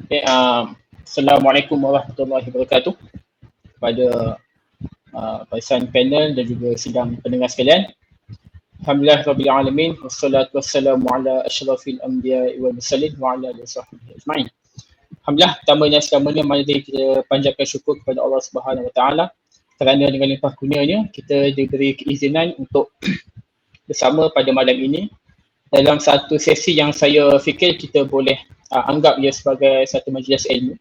Okay, Assalamualaikum warahmatullahi wabarakatuh kepada parisan panel dan juga sidang pendengar sekalian. Alhamdulillah Rabbil Alamin, wassalatu wassalamu ala asyrafil anbiya wal mursalin wa ala alihi wasahbihi ajma'in. Alhamdulillah, pertamanya selamanya mari kita panjatkan syukur kepada Allah Subhanahu wa taala kerana dengan limpah kurnianya kita diberi keizinan untuk bersama pada malam ini dalam satu sesi yang saya fikir kita boleh anggap ia sebagai satu majlis ilmu,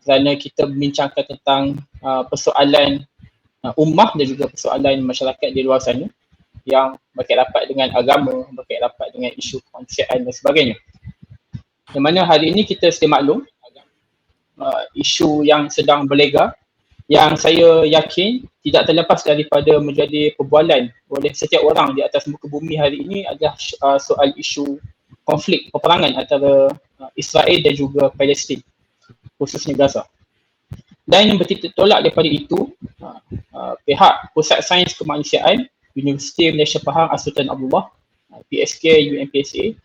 kerana kita membincangkan tentang persoalan ummah dan juga persoalan masyarakat di luar sana yang berkait rapat dengan agama, berkait rapat dengan isu kemanusiaan dan sebagainya. Di mana hari ini kita sedia maklum isu yang sedang berlega yang saya yakin tidak terlepas daripada menjadi perbualan oleh setiap orang di atas muka bumi hari ini adalah soal isu konflik peperangan antara Israel dan juga Palestin, khususnya Gaza. Dan yang bertitik tolak daripada itu, pihak Pusat Sains Kemanusiaan Universiti Malaysia Pahang As-Sultan Abdullah, PSK UMPSA,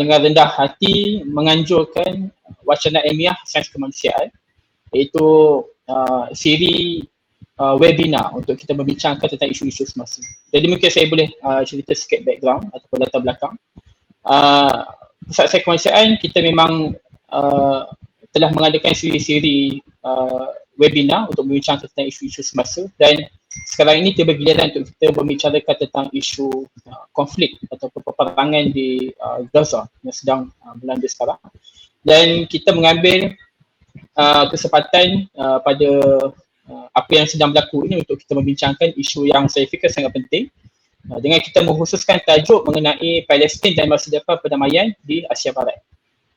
dengan rendah hati menganjurkan wacana ilmiah sains kemanusiaan, iaitu siri webinar untuk kita membincangkan tentang isu-isu semasa. Jadi mungkin saya boleh cerita sikit background ataupun latar belakang. Pusat Sains Kemanusiaan kita memang telah mengadakan siri-siri webinar untuk membincangkan tentang isu-isu semasa, dan sekarang ini tiba giliran untuk kita membicarakan tentang isu konflik atau peperangan di Gaza yang sedang melanda sekarang. Dan kita mengambil kesempatan pada apa yang sedang berlaku ini untuk kita membincangkan isu yang saya fikir sangat penting, dengan kita mengkhususkan tajuk mengenai Palestin dan masa depan perdamaian di Asia Barat.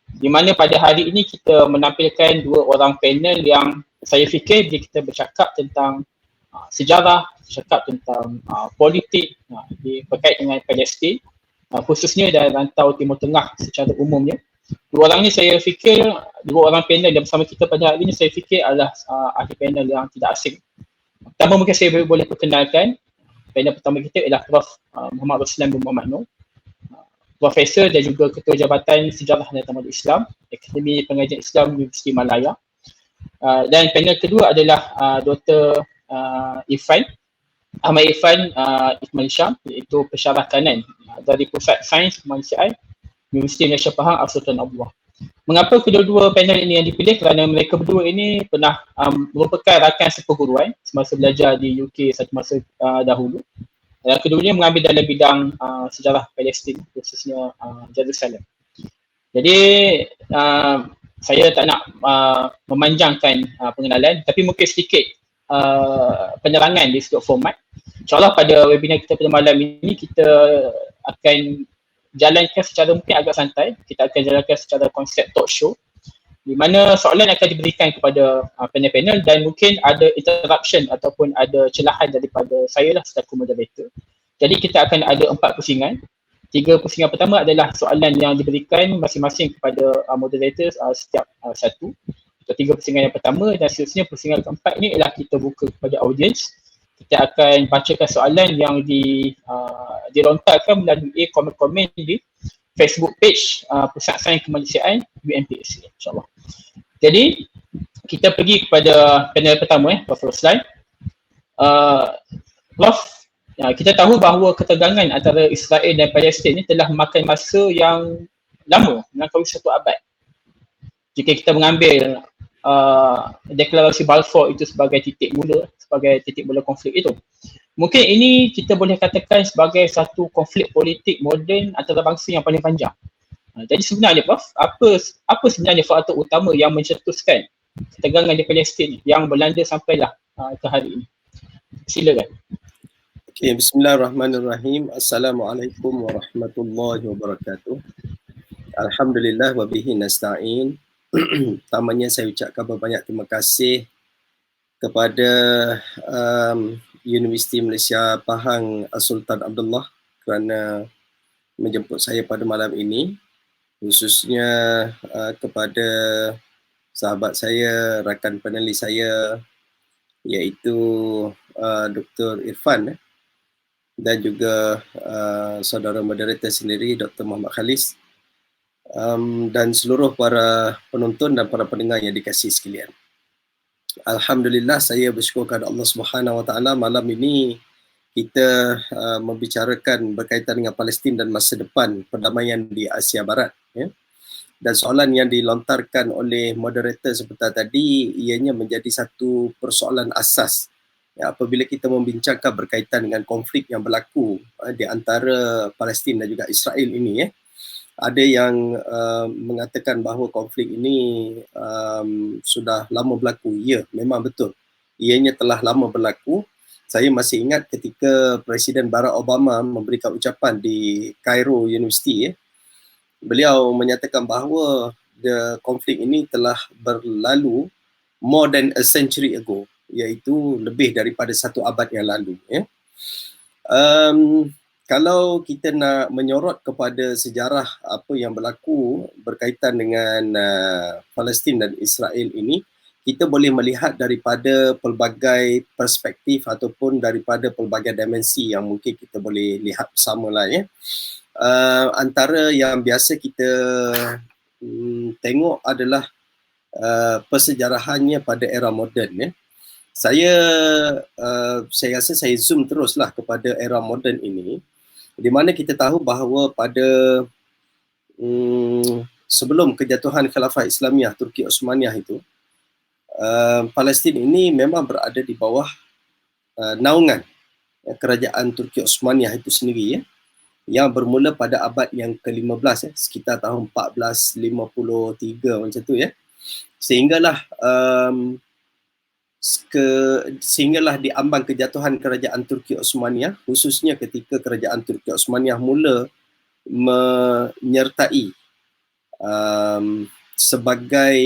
Di mana pada hari ini kita menampilkan dua orang panel yang saya fikir bila kita bercakap tentang sejarah, bercakap tentang politik berkait dengan Palestin, khususnya dalam rantau Timur Tengah secara umumnya. Dua orang ni saya fikir, dua orang panel yang bersama kita pada hari ini saya fikir adalah ahli panel yang tidak asing. Pertama mungkin saya boleh perkenalkan, panel pertama kita ialah Prof. Muhammad Roslan bin Muhammad Noor, Profesor dan juga Ketua Jabatan Sejarah dan Tamadun Islam, Akademi Pengajian Islam Universiti Malaya. Dan panel kedua adalah Dr. Irfan, Ahmad Irfan Ikmal Syam, iaitu pensyarah kanan dari Pusat Sains Kemanusiaan Universiti Malaysia Pahang As-Sultan Abdullah. Mengapa kedua-dua panel ini yang dipilih? Kerana mereka berdua ini pernah merupakan rakan seperguruan semasa belajar di UK satu masa dahulu. Dan keduanya mengambil dalam bidang sejarah Palestin, khususnya Jerusalem. Jadi saya tak nak memanjangkan pengenalan, tapi mungkin sedikit penerangan di sudut format. InsyaAllah pada webinar kita pada malam ini kita akan jalankan secara mungkin agak santai. Kita akan jalankan secara konsep talk show, di mana soalan akan diberikan kepada panel-panel dan mungkin ada interruption ataupun ada celahan daripada saya lah selaku moderator. Jadi kita akan ada 4 pusingan. 3 pusingan pertama adalah soalan yang diberikan masing-masing kepada moderators setiap satu. Untuk 3 pusingan yang pertama, dan seterusnya pusingan keempat ni ialah kita buka kepada audiens. Kita akan bacakan soalan yang dilontarkan melalui komen-komen di Facebook page Pusat Sains Kemanusiaan UMPSA, insyaAllah. Jadi kita pergi kepada panel pertama, Prof. Roslan. Prof, kita tahu bahawa ketegangan antara Israel dan Palestin ini telah memakan masa yang lama, melampaui 1 abad. Jika kita mengambil deklarasi Balfour itu sebagai titik mula konflik itu, mungkin ini kita boleh katakan sebagai satu konflik politik moden antarabangsa yang paling panjang. Jadi sebenarnya Prof, apa sebenarnya faktor utama yang mencetuskan ketegangan di Palestin yang berlanda sampailah ke hari ini? Silakan. Okay, bismillahirrahmanirrahim. Assalamualaikum warahmatullahi wabarakatuh. Alhamdulillah wa bihi nasta'in. Pertamanya saya ucapkan banyak terima kasih kepada Universiti Malaysia Pahang As-Sultan Abdullah kerana menjemput saya pada malam ini, khususnya kepada sahabat saya, rakan panelis saya, iaitu Dr. Irfan dan juga saudara moderator sendiri Dr. Muhammad Khalis. dan seluruh para penonton dan para pendengar yang dikasihi sekalian. Alhamdulillah, saya bersyukur kepada Allah Subhanahu Wa Taala, malam ini kita membicarakan berkaitan dengan Palestin dan masa depan perdamaian di Asia Barat. Ya. Dan soalan yang dilontarkan oleh moderator seperti tadi, ianya menjadi satu persoalan asas. Ya, apabila kita membincangkan berkaitan dengan konflik yang berlaku di antara Palestin dan juga Israel ini, ya. Ada yang mengatakan bahawa konflik ini sudah lama berlaku. Ya, memang betul. Ianya telah lama berlaku. Saya masih ingat ketika Presiden Barack Obama memberikan ucapan di Cairo University, ya, beliau menyatakan bahawa konflik ini telah berlalu more than a century ago, iaitu lebih daripada 1 abad yang lalu. Ya. Kalau kita nak menyorot kepada sejarah apa yang berlaku berkaitan dengan Palestin dan Israel ini, kita boleh melihat daripada pelbagai perspektif ataupun daripada pelbagai dimensi yang mungkin kita boleh lihat bersamalah, ya. Antara yang biasa kita tengok adalah persejarahannya pada era moden, ya. Saya rasa saya zoom teruslah kepada era moden ini, di mana kita tahu bahawa pada sebelum kejatuhan Khilafah Islamiah Turki Osmaniyah itu, Palestin ini memang berada di bawah naungan kerajaan Turki Osmaniyah itu sendiri, ya, yang bermula pada abad yang ke-15, ya, sekitar tahun 1453 macam tu, ya. Sehinggalah diambang kejatuhan kerajaan Turki Osmaniyah, khususnya ketika kerajaan Turki Osmaniyah mula menyertai sebagai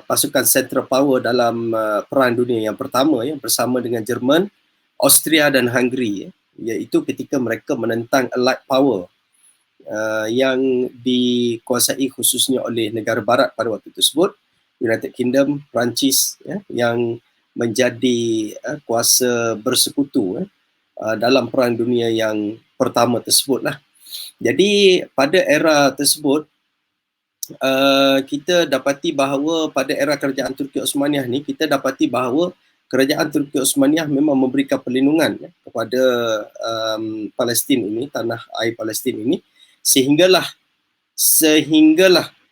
pasukan central power dalam Perang Dunia yang pertama, ya, bersama dengan Jerman, Austria dan Hungary, ya, iaitu ketika mereka menentang Allied power yang dikuasai khususnya oleh negara barat pada waktu tersebut, United Kingdom, Perancis, ya, yang menjadi kuasa bersekutu dalam Perang Dunia yang pertama tersebutlah. Jadi pada era tersebut kita dapati bahawa pada era kerajaan Turki Osmaniyah ni, kita dapati bahawa kerajaan Turki Osmaniyah memang memberikan perlindungan, ya, kepada Palestin ini, tanah air Palestin ini, sehinggalah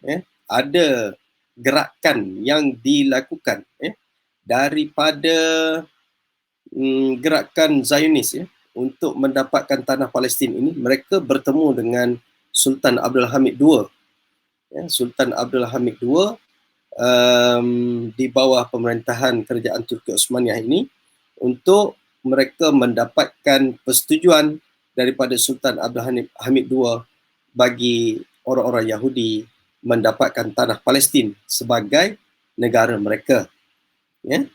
ya, ada gerakan yang dilakukan, ya, daripada gerakan Zionis, ya, untuk mendapatkan tanah Palestin ini. Mereka bertemu dengan Sultan Abdul Hamid II, ya, Sultan Abdul Hamid II di bawah pemerintahan kerajaan Turki Osmaniyah ini, untuk mereka mendapatkan persetujuan daripada Sultan Abdul Hamid II bagi orang-orang Yahudi mendapatkan tanah Palestin sebagai negara mereka, ya.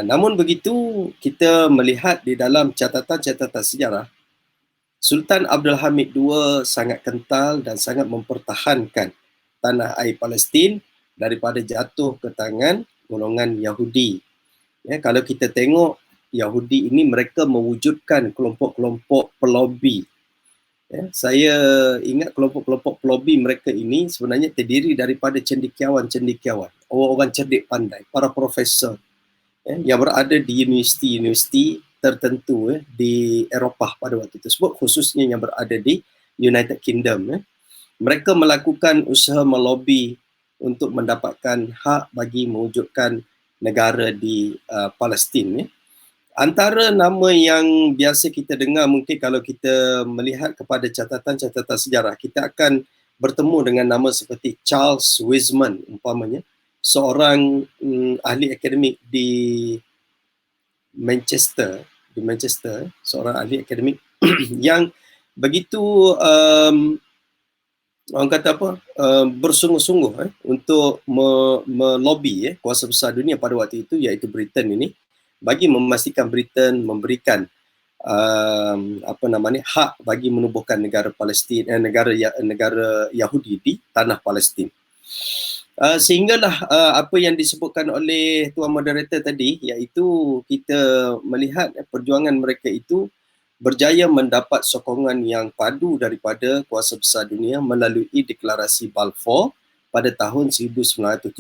Namun begitu, kita melihat di dalam catatan-catatan sejarah, Sultan Abdul Hamid II sangat kental dan sangat mempertahankan tanah air Palestin daripada jatuh ke tangan golongan Yahudi. Ya, kalau kita tengok, Yahudi ini mereka mewujudkan kelompok-kelompok pelobi. Ya, saya ingat kelompok-kelompok pelobi mereka ini sebenarnya terdiri daripada cendekiawan-cendekiawan, orang-orang cerdik pandai, para profesor, ya, yang berada di universiti-universiti tertentu, ya, di Eropah pada waktu tersebut, khususnya yang berada di United Kingdom. Ya. Mereka melakukan usaha melobi untuk mendapatkan hak bagi mewujudkan negara di Palestin. Ya. Antara nama yang biasa kita dengar, mungkin kalau kita melihat kepada catatan-catatan sejarah, kita akan bertemu dengan nama seperti Charles Wiseman umpamanya, seorang ahli akademik di Manchester, seorang ahli akademik yang begitu orang kata apa, bersungguh-sungguh untuk melobi kuasa besar dunia pada waktu itu, iaitu Britain ini, bagi memastikan Britain memberikan hak bagi menubuhkan negara Palestin, negara Yahudi di tanah Palestin. Sehinggalah apa yang disebutkan oleh tuan moderator tadi, iaitu kita melihat perjuangan mereka itu berjaya mendapat sokongan yang padu daripada kuasa besar dunia melalui deklarasi Balfour pada tahun 1917.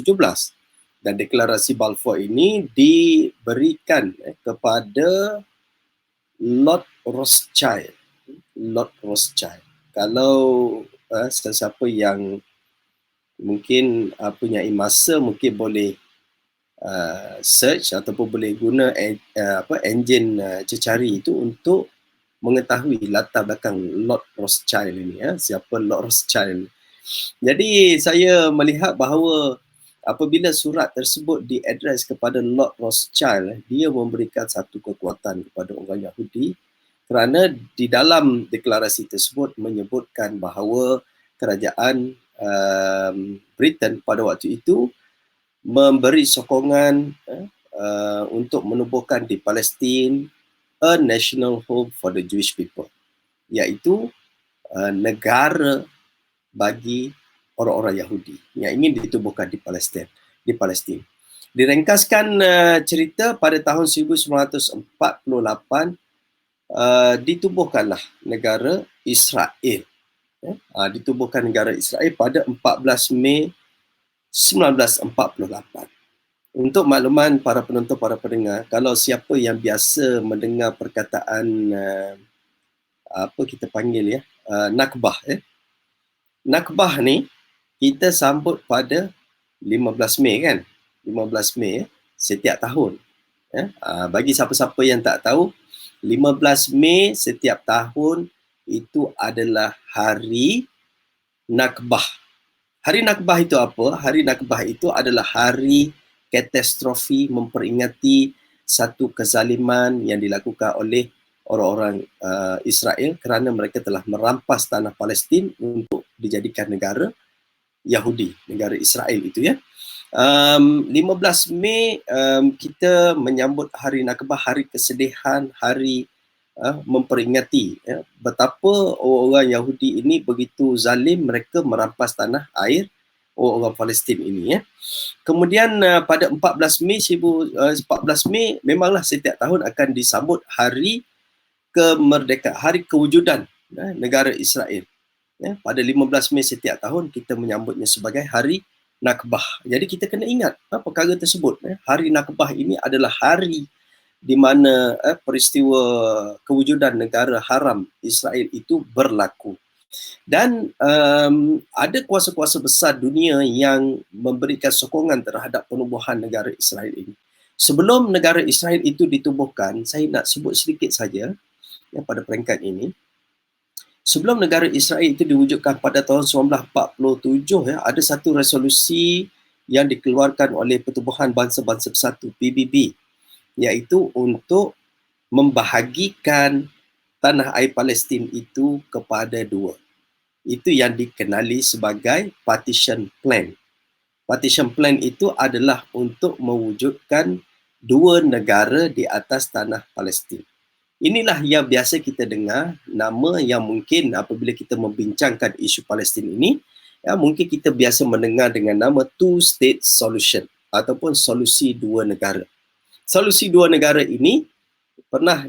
Dan deklarasi Balfour ini diberikan kepada Lord Rothschild. Lord Rothschild. Kalau sesiapa yang mungkin punya masa mungkin boleh search ataupun boleh guna enjin cecari itu untuk mengetahui latar belakang Lord Rothschild ini, siapa Lord Rothschild. Jadi saya melihat bahawa apabila surat tersebut diadres kepada Lord Rothschild, dia memberikan satu kekuatan kepada orang Yahudi kerana di dalam deklarasi tersebut menyebutkan bahawa kerajaan Britain pada waktu itu memberi sokongan untuk menubuhkan di Palestin a national home for the Jewish people, iaitu negara bagi orang-orang Yahudi yang ingin ditubuhkan di Palestin. Diringkaskan cerita pada tahun 1948 ditubuhkanlah negara Israel. Ditubuhkan negara Israel pada 14 Mei 1948. Untuk makluman para penonton, para pendengar, kalau siapa yang biasa mendengar perkataan apa kita panggil Nakbah. Nakbah ni kita sambut pada 15 Mei kan? 15 Mei setiap tahun. Bagi siapa-siapa yang tak tahu, 15 Mei setiap tahun itu adalah hari Nakbah. Hari Nakbah itu apa? Hari Nakbah itu adalah hari katastrofi memperingati satu kezaliman yang dilakukan oleh orang-orang Israel kerana mereka telah merampas tanah Palestin untuk dijadikan negara Yahudi, negara Israel itu 15 Mei kita menyambut hari Nakbah, hari kesedihan, hari memperingati betapa orang Yahudi ini begitu zalim, mereka merampas tanah air orang Palestin ini. Kemudian pada 14 Mei memanglah setiap tahun akan disambut hari kemerdekaan, hari kewujudan negara Israel. Pada 15 Mei setiap tahun kita menyambutnya sebagai hari Nakbah. Jadi kita kena ingat perkara tersebut. Hari Nakbah ini adalah hari di mana peristiwa kewujudan negara haram Israel itu berlaku. Dan ada kuasa-kuasa besar dunia yang memberikan sokongan terhadap penubuhan negara Israel ini. Sebelum negara Israel itu ditubuhkan, saya nak sebut sedikit saja pada peringkat ini. Sebelum negara Israel itu diwujudkan pada tahun 1947, ada satu resolusi yang dikeluarkan oleh Pertubuhan Bangsa-Bangsa Bersatu, PBB, iaitu untuk membahagikan tanah air Palestin itu kepada dua. Itu yang dikenali sebagai Partition Plan. Partition Plan itu adalah untuk mewujudkan dua negara di atas tanah Palestin. Inilah yang biasa kita dengar, nama yang mungkin apabila kita membincangkan isu Palestin ini, mungkin kita biasa mendengar dengan nama Two State Solution ataupun solusi dua negara. Solusi dua negara ini pernah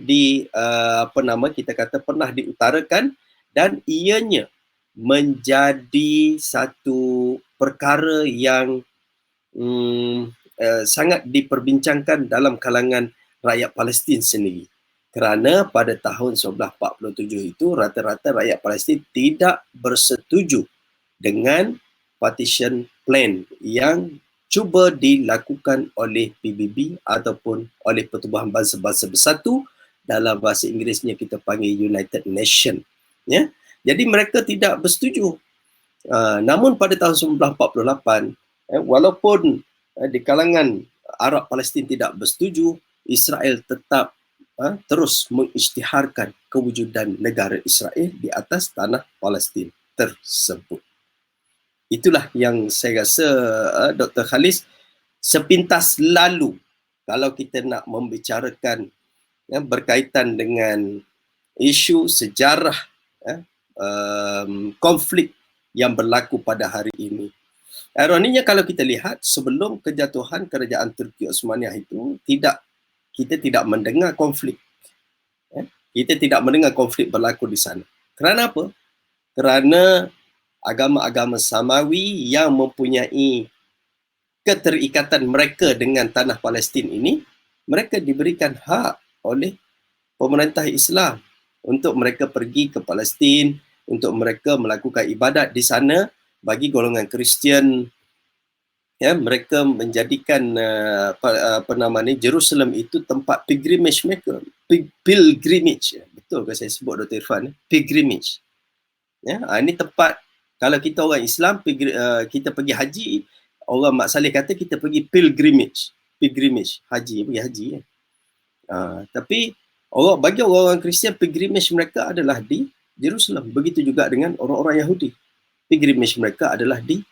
pernah diutarakan dan ianya menjadi satu perkara yang sangat diperbincangkan dalam kalangan rakyat Palestin sendiri. Kerana pada tahun 1947 itu rata-rata rakyat Palestin tidak bersetuju dengan Partition Plan yang cuba dilakukan oleh PBB ataupun oleh Pertubuhan Bangsa-Bangsa Bersatu, dalam bahasa Inggerisnya kita panggil United Nations. Jadi mereka tidak bersetuju. Namun pada tahun 1948, walaupun di kalangan Arab Palestin tidak bersetuju, Israel tetap terus mengisytiharkan kewujudan negara Israel di atas tanah Palestin tersebut. Itulah yang saya rasa Dr. Khalis sepintas lalu kalau kita nak membicarakan berkaitan dengan isu sejarah konflik yang berlaku pada hari ini. Ironinya kalau kita lihat sebelum kejatuhan kerajaan Turki Osmaniyah itu kita tidak mendengar konflik. Kita tidak mendengar konflik berlaku di sana. Kerana apa? Kerana agama-agama Samawi yang mempunyai keterikatan mereka dengan tanah Palestin ini, mereka diberikan hak oleh pemerintah Islam untuk mereka pergi ke Palestin, untuk mereka melakukan ibadat di sana. Bagi golongan Kristian, ya, mereka menjadikan Jerusalem itu tempat pilgrimage mereka. Pilgrimage, betul ke saya sebut Dr. Irfan? Pilgrimage. Ya, ini tempat, kalau kita orang Islam kita pergi haji, orang Mak Saleh kata kita pergi pilgrimage, haji, pergi haji. Ya. Tapi bagi orang-orang Kristian, pilgrimage mereka adalah di Jerusalem. Begitu juga dengan orang-orang Yahudi. Pilgrimage mereka adalah di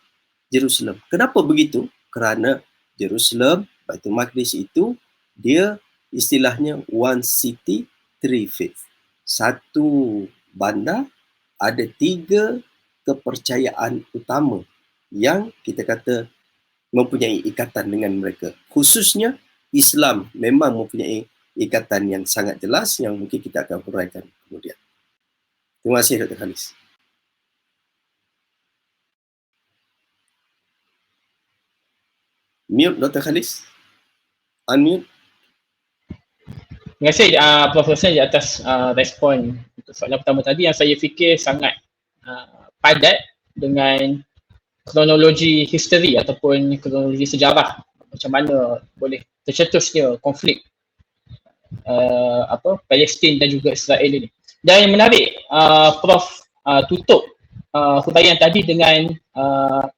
Jerusalem. Kenapa begitu? Kerana Jerusalem, Baitul Maqdis itu, dia istilahnya one city, three faith. Satu bandar, ada 3 kepercayaan utama yang kita kata mempunyai ikatan dengan mereka. Khususnya Islam memang mempunyai ikatan yang sangat jelas yang mungkin kita akan huraikan kemudian. Terima kasih Dr. Khalis. Mute Dr. Khalis. Unmute. Terima kasih Prof. Hussain di atas respon untuk soalan pertama tadi yang saya fikir sangat padat dengan kronologi history ataupun kronologi sejarah macam mana boleh tercetusnya konflik Palestin dan juga Israel ini. Dan yang menarik, Prof tutup huraian tadi dengan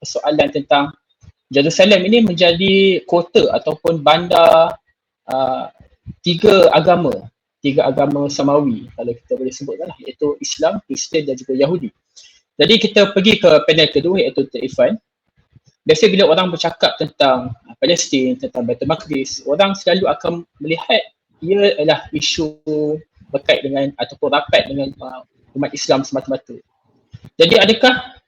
persoalan tentang Jerusalem ini menjadi kota ataupun bandar 3 agama Samawi, kalau kita boleh sebutlah, iaitu Islam, Kristian dan juga Yahudi. Jadi kita pergi ke panel kedua iaitu Dr. Irfan. Biasa bila orang bercakap tentang Palestin, tentang Baitul Maqdis, orang selalu akan melihat ia adalah isu berkait dengan ataupun rapat dengan umat Islam semata-mata. Jadi adakah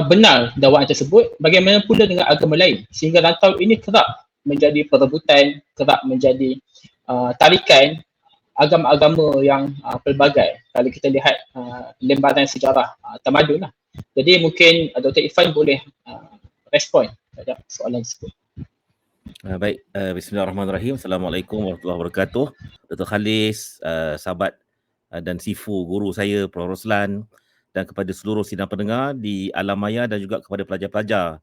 benar dakwaan tersebut? Bagaimana pula dengan agama lain? Sehingga rantau ini kerap menjadi perebutan, kerap menjadi tarikan agama-agama yang pelbagai. Kalau kita lihat lembaran sejarah tamadun lah. Jadi mungkin Dr. Irfan boleh respon pada soalan tersebut. Baik, bismillahirrahmanirrahim. Assalamualaikum warahmatullahi wabarakatuh. Dr. Khalis, sahabat dan sifu guru saya Prof. Roslan, dan kepada seluruh sidang pendengar di alam maya dan juga kepada pelajar-pelajar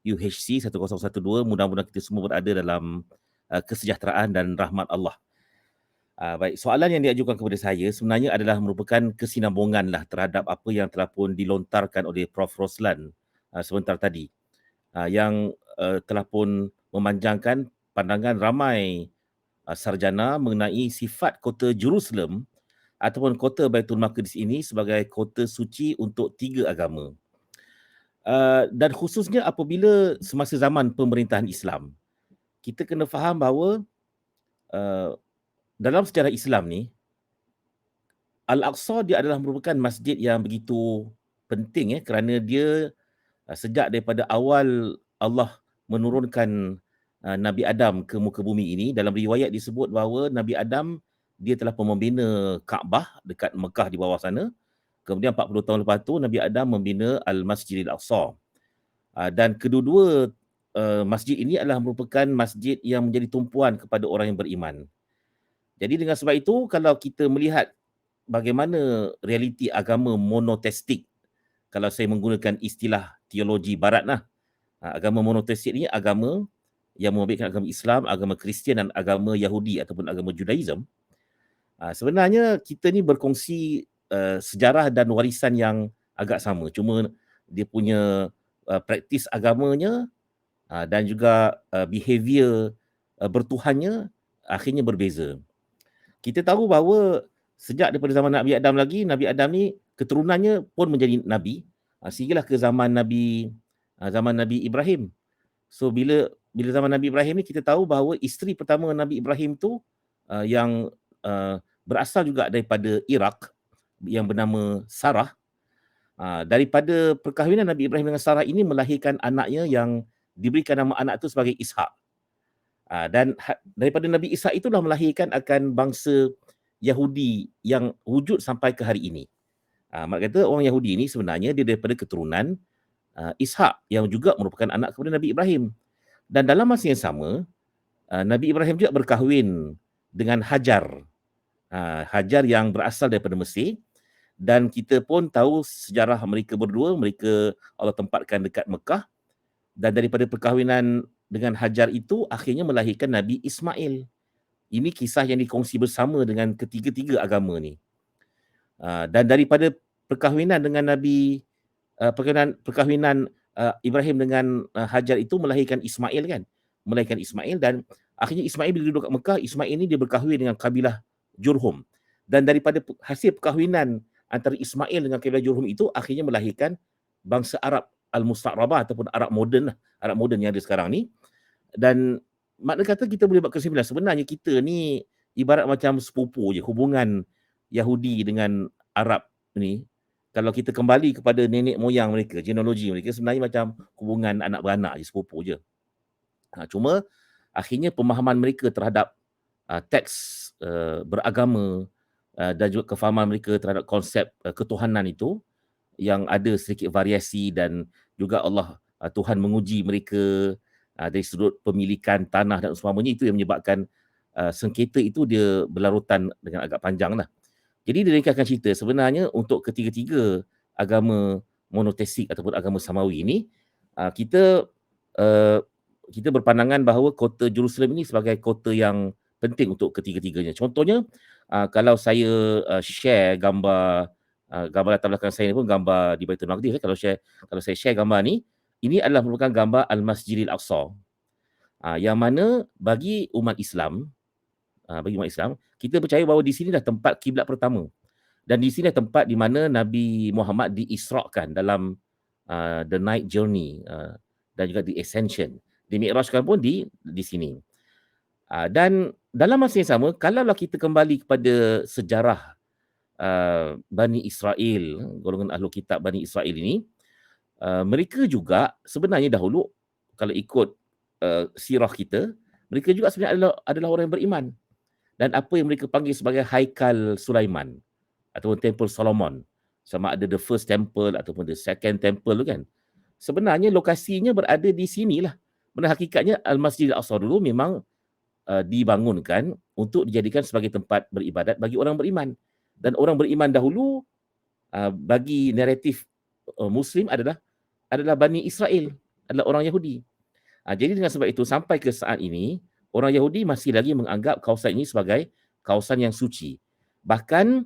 UHC 1012, mudah-mudahan kita semua berada dalam kesejahteraan dan rahmat Allah. Baik, soalan yang diajukan kepada saya sebenarnya adalah merupakan kesinambungan lah terhadap apa yang telah pun dilontarkan oleh Prof. Roslan sebentar tadi, yang telah pun memanjangkan pandangan ramai sarjana mengenai sifat kota Jerusalem ataupun kota Baitul Maqdis ini sebagai kota suci untuk 3 agama. Dan khususnya apabila semasa zaman pemerintahan Islam, kita kena faham bahawa dalam sejarah Islam ni, Al-Aqsa dia adalah merupakan masjid yang begitu penting kerana dia sejak daripada awal Allah menurunkan Nabi Adam ke muka bumi ini, dalam riwayat disebut bahawa Nabi Adam dia telah pun membina Kaabah dekat Mekah di bawah sana. Kemudian 40 tahun lepas tu Nabi Adam membina Al-Masjidil Aqsa. Dan kedua-dua masjid ini adalah merupakan masjid yang menjadi tumpuan kepada orang yang beriman. Jadi dengan sebab itu, kalau kita melihat bagaimana realiti agama monoteistik, kalau saya menggunakan istilah teologi barat lah, agama monoteistik ini agama yang membabitkan agama Islam, agama Kristian dan agama Yahudi ataupun agama Judaism. Sebenarnya kita ni berkongsi sejarah dan warisan yang agak sama, cuma dia punya praktis agamanya dan juga behavior bertuhannya akhirnya berbeza. Kita tahu bahawa sejak daripada zaman Nabi Adam lagi, Nabi Adam ni keturunannya pun menjadi Nabi, sehinggalah ke zaman Nabi Ibrahim. So bila zaman Nabi Ibrahim ni, kita tahu bahawa isteri pertama Nabi Ibrahim tu yang berasal juga daripada Iraq, yang bernama Sarah. Daripada perkahwinan Nabi Ibrahim dengan Sarah ini melahirkan anaknya yang diberikan nama anak itu sebagai Ishak. Dan daripada Nabi Ishak itulah melahirkan akan bangsa Yahudi yang wujud sampai ke hari ini. Mak kata orang Yahudi ni sebenarnya dia daripada keturunan Ishak yang juga merupakan anak kepada Nabi Ibrahim. Dan dalam masa yang sama, Nabi Ibrahim juga berkahwin dengan Hajar. Hajar yang berasal daripada Mesir. Dan kita pun tahu sejarah mereka berdua, mereka Allah tempatkan dekat Mekah. Dan daripada perkahwinan dengan Hajar itu, akhirnya melahirkan Nabi Ismail. Ini kisah yang dikongsi bersama dengan ketiga-tiga agama ni. Dan daripada perkahwinan dengan Nabi, perkahwinan Ibrahim dengan Hajar itu melahirkan Ismail kan. Melahirkan Ismail dan akhirnya Ismail bila duduk kat Mekah, Ismail ni dia berkahwin dengan kabilah Jurhum. Dan daripada hasil perkahwinan antara Ismail dengan kabilah Jurhum itu akhirnya melahirkan bangsa Arab Al-Musta'rabah ataupun Arab moden lah. Arab moden yang ada sekarang ni. Dan makna kata kita boleh buat kesimpulan sebenarnya kita ni ibarat macam sepupu je, hubungan Yahudi dengan Arab ni. Kalau kita kembali kepada nenek moyang mereka, genealogi mereka sebenarnya macam hubungan anak beranak je, sepupu je. Cuma akhirnya pemahaman mereka terhadap teks beragama dan juga kefahaman mereka terhadap konsep ketuhanan itu yang ada sedikit variasi dan juga Allah Tuhan menguji mereka dari sudut pemilikan tanah dan seumpamanya, itu yang menyebabkan sengketa itu dia berlarutan dengan agak panjang lah. Jadi dia ringkaskan cerita sebenarnya untuk ketiga-tiga agama monoteistik ataupun agama samawi ini, kita berpandangan bahawa kota Jerusalem ini sebagai kota yang penting untuk ketiga-tiganya. Contohnya, kalau saya share gambar latar belakang saya ni pun gambar di Baitul Maqdis. Kalau saya share gambar ni, ini adalah merupakan gambar Al-Masjidil Aqsa. Yang mana bagi umat Islam, kita percaya bahawa di sini dah tempat kiblat pertama. Dan di sini dah tempat di mana Nabi Muhammad diisrakan dalam the night journey dan juga di ascension. Dimi'rajkan pun di sini. Dan dalam masa yang sama, kalaulah kita kembali kepada sejarah Bani Israel, golongan Ahlul Kitab Bani Israel ini, mereka juga sebenarnya dahulu kalau ikut sirah kita, mereka juga sebenarnya adalah orang yang beriman. Dan apa yang mereka panggil sebagai Haikal Sulaiman ataupun Temple Solomon, sama ada the first temple ataupun the second temple tu kan, sebenarnya lokasinya berada di sinilah. Benar hakikatnya Al-Masjidil Aqsa dulu memang dibangunkan untuk dijadikan sebagai tempat beribadat bagi orang beriman. Dan orang beriman dahulu bagi naratif Muslim adalah Bani Israel, adalah orang Yahudi. Jadi dengan sebab itu sampai ke saat ini, orang Yahudi masih lagi menganggap kawasan ini sebagai kawasan yang suci. Bahkan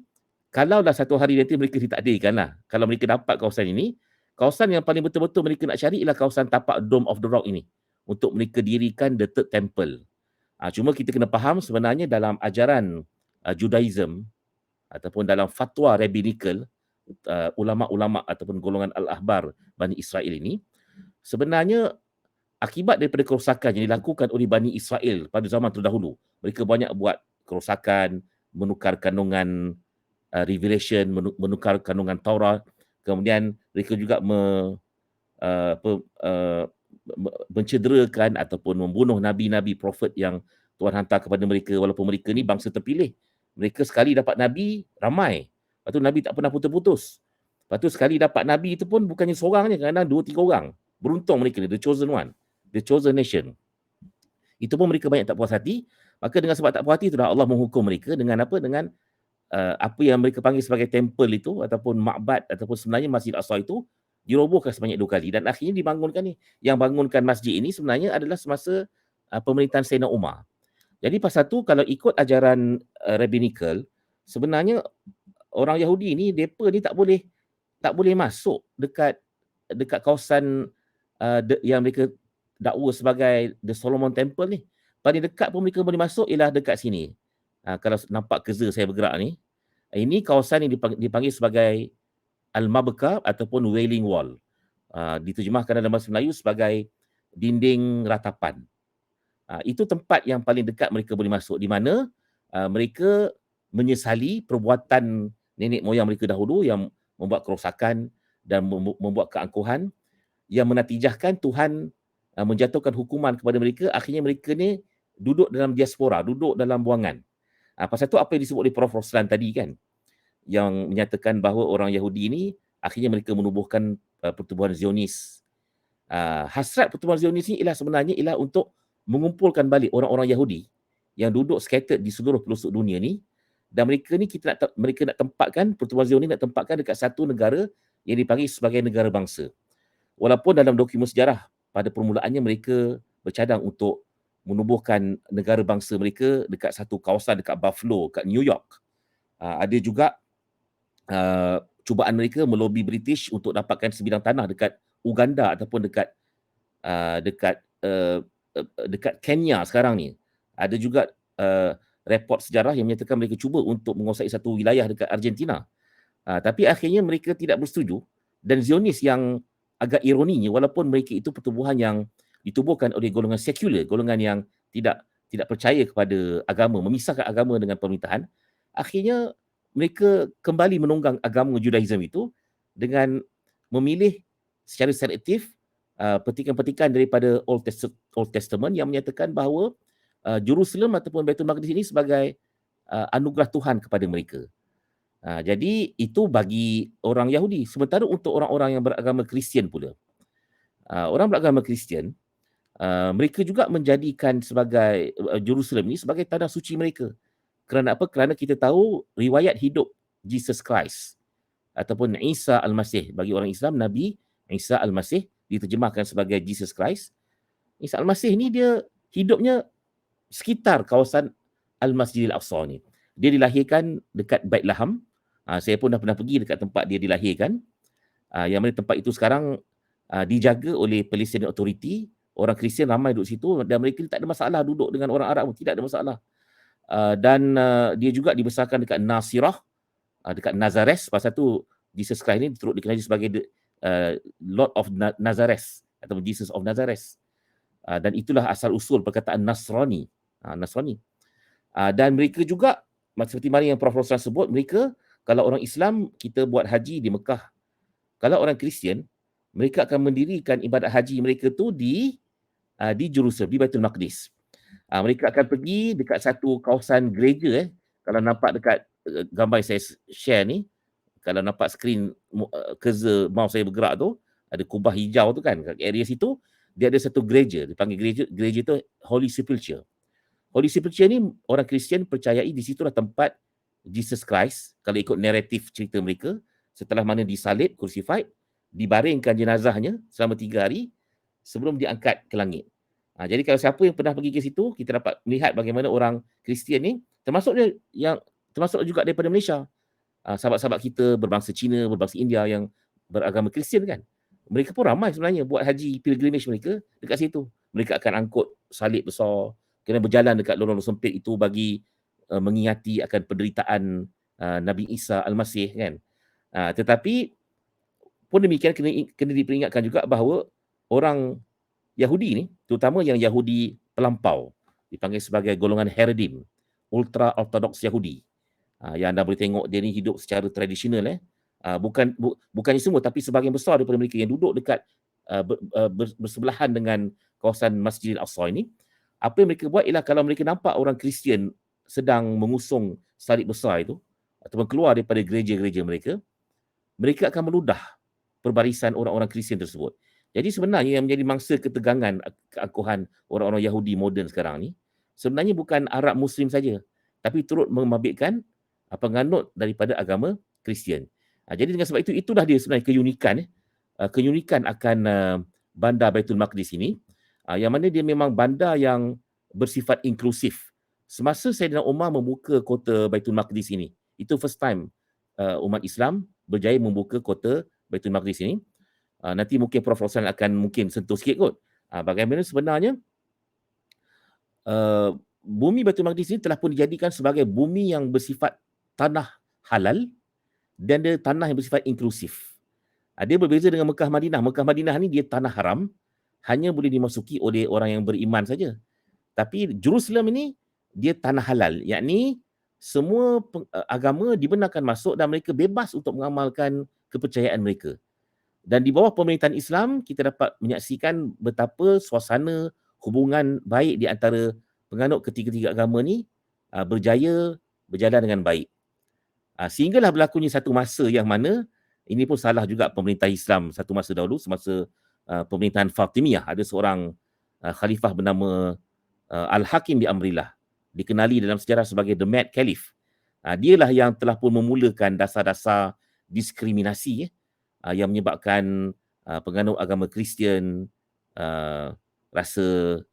kalaulah satu hari nanti mereka ditakdirkan lah, kalau mereka dapat kawasan ini, kawasan yang paling betul-betul mereka nak cari ialah kawasan tapak Dome of the Rock ini, untuk mereka dirikan the third temple. Cuma kita kena faham sebenarnya dalam ajaran Judaism ataupun dalam fatwa rabbinical, ulama-ulama ataupun golongan Al-Ahbar Bani Israel ini, sebenarnya akibat daripada kerosakan yang dilakukan oleh Bani Israel pada zaman terdahulu, mereka banyak buat kerosakan, menukar kandungan Revelation, menukar kandungan Taurat, kemudian mereka juga mencederakan ataupun membunuh nabi-nabi prophet yang Tuhan hantar kepada mereka, walaupun mereka ni bangsa terpilih. Mereka sekali dapat nabi ramai, lepas tu nabi tak pernah putus-putus. Lepas tu sekali dapat nabi itu pun bukannya seorang je, kadang-kadang 2-3 orang. Beruntung mereka ni, the chosen one, the chosen nation. Itu pun mereka banyak tak puas hati. Maka dengan sebab tak puas hati itulah Allah menghukum mereka dengan apa? Dengan apa yang mereka panggil sebagai temple itu ataupun makbad ataupun sebenarnya Masjid Aqsa itu dirobohkan sebanyak 2 kali dan akhirnya dibangunkan ni. Yang bangunkan masjid ini sebenarnya adalah semasa pemerintahan Sayyidina Umar. Jadi pasal tu kalau ikut ajaran rabbinical, sebenarnya orang Yahudi ni depa ni tak boleh masuk dekat kawasan yang mereka dakwa sebagai the Solomon Temple ni. Paling dekat pun mereka boleh masuk ialah dekat sini. Kalau nampak kerza saya bergerak ni, ini kawasan yang dipanggil sebagai Al-Mabka ataupun Wailing Wall. Diterjemahkan dalam bahasa Melayu sebagai dinding ratapan. Itu tempat yang paling dekat mereka boleh masuk, di mana mereka menyesali perbuatan nenek moyang mereka dahulu yang membuat kerosakan dan membuat keangkuhan, yang menatijahkan Tuhan menjatuhkan hukuman kepada mereka. Akhirnya mereka ni duduk dalam diaspora, duduk dalam buangan. Pasal tu apa yang disebut oleh Prof. Roslan tadi kan, yang menyatakan bahawa orang Yahudi ini akhirnya mereka menubuhkan pertubuhan Zionis. Hasrat pertubuhan Zionis ini sebenarnya ialah untuk mengumpulkan balik orang-orang Yahudi yang duduk scattered di seluruh pelosok dunia ni, dan mereka ni mereka nak tempatkan, pertubuhan Zionis nak tempatkan dekat satu negara yang dipanggil sebagai negara bangsa. Walaupun dalam dokumen sejarah pada permulaannya mereka bercadang untuk menubuhkan negara bangsa mereka dekat satu kawasan dekat Buffalo, kat New York. Ada juga cubaan mereka melobi British untuk dapatkan sebidang tanah dekat Uganda ataupun dekat Kenya sekarang ni. Ada juga report sejarah yang menyatakan mereka cuba untuk menguasai satu wilayah dekat Argentina. Tapi akhirnya mereka tidak bersetuju, dan Zionis yang agak ironinya, walaupun mereka itu pertubuhan yang ditubuhkan oleh golongan sekular, golongan yang tidak percaya kepada agama, memisahkan agama dengan pemerintahan, akhirnya mereka kembali menunggang agama Judaism itu dengan memilih secara selektif petikan-petikan daripada Old Testament yang menyatakan bahawa Jerusalem ataupun Baitul Maqdis ini sebagai anugerah Tuhan kepada mereka. Jadi itu bagi orang Yahudi. Sementara untuk orang-orang yang beragama Kristian pula, orang beragama Kristian, mereka juga menjadikan sebagai Jerusalem ini sebagai tanah suci mereka. Kerana apa? Kerana kita tahu riwayat hidup Jesus Christ ataupun Isa Al-Masih. Bagi orang Islam, Nabi Isa Al-Masih diterjemahkan sebagai Jesus Christ. Isa Al-Masih ni dia hidupnya sekitar kawasan Al-Masjidil Aqsa ni. Dia dilahirkan dekat Bait Laham. Saya pun dah pernah pergi dekat tempat dia dilahirkan. Yang mana tempat itu sekarang dijaga oleh Palestinian Authority. Orang Kristian ramai duduk situ dan mereka tak ada masalah duduk dengan orang Arab pun, tidak ada masalah. Dan dia juga dibesarkan dekat Nasirah, dekat Nazareth. Pasal tu Jesus Christ ni turut dikenali sebagai Lord of Nazareth atau Jesus of Nazareth. Dan itulah asal usul perkataan Nasrani. Nasrani. Dan mereka juga seperti mana yang Prof. Roslan sebut, mereka kalau orang Islam kita buat haji di Mekah. Kalau orang Kristian, mereka akan mendirikan ibadat haji mereka tu di Jerusalem, di Baitul Maqdis. Mereka akan pergi dekat satu kawasan gereja. Kalau nampak dekat gambar saya share ni, kalau nampak skrin cursor mouse saya bergerak tu, ada kubah hijau tu kan, kat area situ, dia ada satu gereja, dipanggil gereja tu Holy Sepulchre. Holy Sepulchre ni orang Kristian percayai di situlah tempat Jesus Christ, kalau ikut naratif cerita mereka, setelah mana disalib, crucified, dibaringkan jenazahnya selama 3 hari sebelum diangkat ke langit. Jadi kalau siapa yang pernah pergi ke situ, kita dapat melihat bagaimana orang Kristian ni, termasuk juga daripada Malaysia, sahabat-sahabat kita berbangsa Cina, berbangsa India yang beragama Kristian kan, mereka pun ramai sebenarnya buat haji pilgrimage mereka dekat situ. Mereka akan angkut salib besar, kena berjalan dekat lorong sempit itu bagi mengingati akan penderitaan Nabi Isa Al-Masih kan. Tetapi pun demikian kena diperingatkan juga bahawa orang Yahudi ni, terutama yang Yahudi pelampau, dipanggil sebagai golongan Haredim, ultra ortodoks Yahudi. Yang anda boleh tengok dia ni hidup secara tradisional. Bukannya semua, tapi sebahagian besar daripada mereka yang duduk dekat bersebelahan dengan kawasan Masjidil Aqsa ini, apa yang mereka buat ialah kalau mereka nampak orang Kristian sedang mengusung salib besar itu ataupun keluar daripada gereja-gereja mereka, mereka akan meludah perbarisan orang-orang Kristian tersebut. Jadi sebenarnya yang menjadi mangsa ketegangan keangkuhan orang-orang Yahudi moden sekarang ni, sebenarnya bukan Arab Muslim saja, tapi turut membabitkan penganut daripada agama Kristian. Jadi dengan sebab itu, itulah dia sebenarnya keunikan akan bandar Baitul Maqdis ini, yang mana dia memang bandar yang bersifat inklusif. Semasa Saidina Umar membuka kota Baitul Maqdis ini, itu first time umat Islam berjaya membuka kota Baitul Maqdis ini. Nanti mungkin Prof. Roslan akan mungkin sentuh sikit kot. Bagaimana sebenarnya bumi Baitul Maqdis ini telah pun dijadikan sebagai bumi yang bersifat tanah halal dan dia tanah yang bersifat inklusif. Dia berbeza dengan Mekah Madinah. Mekah Madinah ni dia tanah haram, hanya boleh dimasuki oleh orang yang beriman saja. Tapi Jerusalem ini dia tanah halal, yakni semua agama dibenarkan masuk dan mereka bebas untuk mengamalkan kepercayaan mereka. Dan di bawah pemerintahan Islam, kita dapat menyaksikan betapa suasana hubungan baik di antara penganut ketiga-tiga agama ni berjaya berjalan dengan baik. Sehinggalah berlakunya satu masa yang mana ini pun salah juga pemerintah Islam satu masa dahulu, semasa pemerintahan Fatimiyah, ada seorang khalifah bernama Al-Hakim bi Amrillah, dikenali dalam sejarah sebagai The Mad Caliph. Dialah yang telah pun memulakan dasar-dasar diskriminasi yang menyebabkan penganut agama Kristian rasa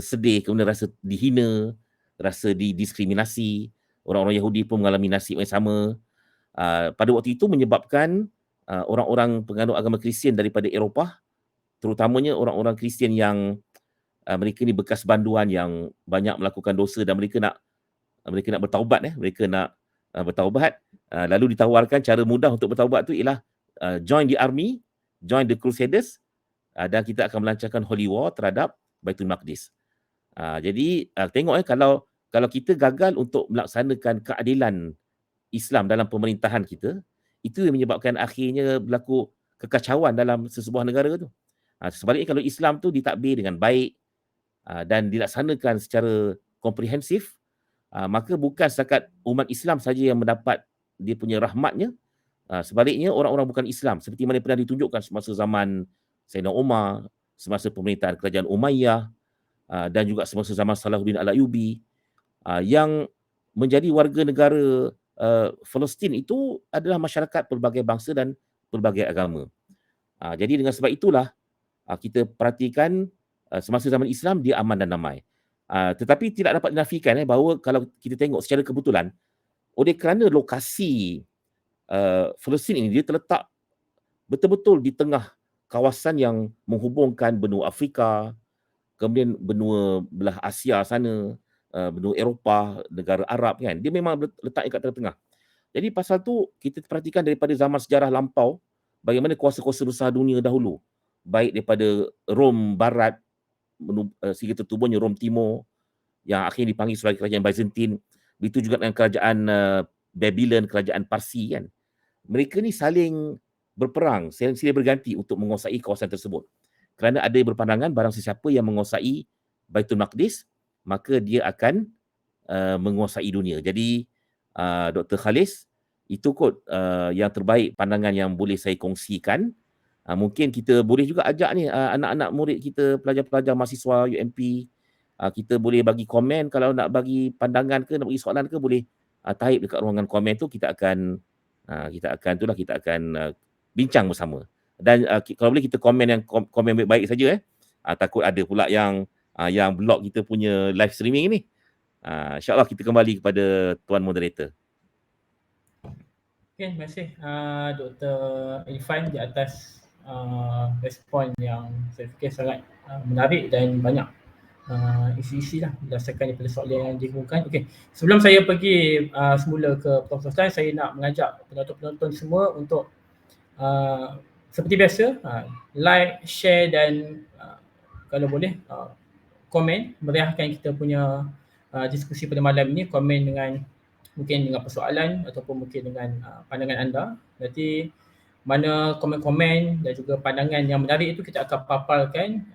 sedih, kemudian rasa dihina, rasa didiskriminasi. Orang-orang Yahudi pun mengalami nasib yang sama. Pada waktu itu menyebabkan orang-orang penganut agama Kristian daripada Eropah, terutamanya orang-orang Kristian yang mereka ni bekas banduan yang banyak melakukan dosa dan mereka nak bertaubat, mereka nak bertaubat, lalu ditawarkan cara mudah untuk bertaubat tu ialah join the army, join the Crusaders, dan kita akan melancarkan Holy War terhadap Baitul Maqdis. Jadi tengok kalau kita gagal untuk melaksanakan keadilan Islam dalam pemerintahan kita, itu yang menyebabkan akhirnya berlaku kekacauan dalam sesebuah negara tu. Sebaliknya kalau Islam tu ditadbir dengan baik dan dilaksanakan secara komprehensif, maka bukan setakat umat Islam saja yang mendapat dia punya rahmatnya, sebaliknya orang-orang bukan Islam seperti mana pernah ditunjukkan semasa zaman Sayyidina Umar, semasa pemerintahan kerajaan Umayyah, dan juga semasa zaman Salahuddin Al-Ayyubi, yang menjadi warga negara Palestin itu adalah masyarakat pelbagai bangsa dan pelbagai agama. Jadi dengan sebab itulah kita perhatikan semasa zaman Islam dia aman dan damai. Tetapi tidak dapat dinafikan bahawa kalau kita tengok secara kebetulan, oleh kerana lokasi Palestin ini dia terletak betul-betul di tengah kawasan yang menghubungkan benua Afrika, kemudian benua belah Asia sana, benua Eropah, negara Arab kan. Dia memang letaknya kat tengah-tengah. Jadi pasal tu kita perhatikan daripada zaman sejarah lampau bagaimana kuasa-kuasa besar dunia dahulu, baik daripada Rom Barat sehingga tertubuhnya Rom Timur yang akhirnya dipanggil sebagai kerajaan Byzantine, begitu juga dengan kerajaan Babylon, kerajaan Parsi kan. Mereka ni saling berperang, silih berganti untuk menguasai kawasan tersebut. Kerana ada yang berpandangan barang sesiapa yang menguasai Baitul Maqdis, maka dia akan menguasai dunia. Jadi Dr. Khalis, itu kot yang terbaik pandangan yang boleh saya kongsikan. Mungkin kita boleh juga ajak ni anak-anak murid kita, pelajar-pelajar mahasiswa UMP, kita boleh bagi komen. Kalau nak bagi pandangan ke, nak bagi soalan ke, boleh type dekat ruangan komen tu. Kita akan bincang bersama. Dan kalau boleh kita komen yang komen baik-baik saja. Takut ada pula yang block kita punya live streaming ni. InsyaAllah kita kembali kepada Tuan Moderator. Okay, terima kasih Dr. Irfan di atas respon yang saya fikir sangat menarik dan banyak isi-isi lah berdasarkan daripada soalan yang dikemukakan. Okay, sebelum saya pergi semula ke Prof. Roslan, saya nak mengajak penonton-penonton semua untuk seperti biasa like, share dan kalau boleh komen, meriahkan kita punya diskusi pada malam ini. Komen dengan mungkin dengan persoalan ataupun mungkin dengan pandangan anda. Nanti mana komen-komen dan juga pandangan yang menarik itu kita akan paparkan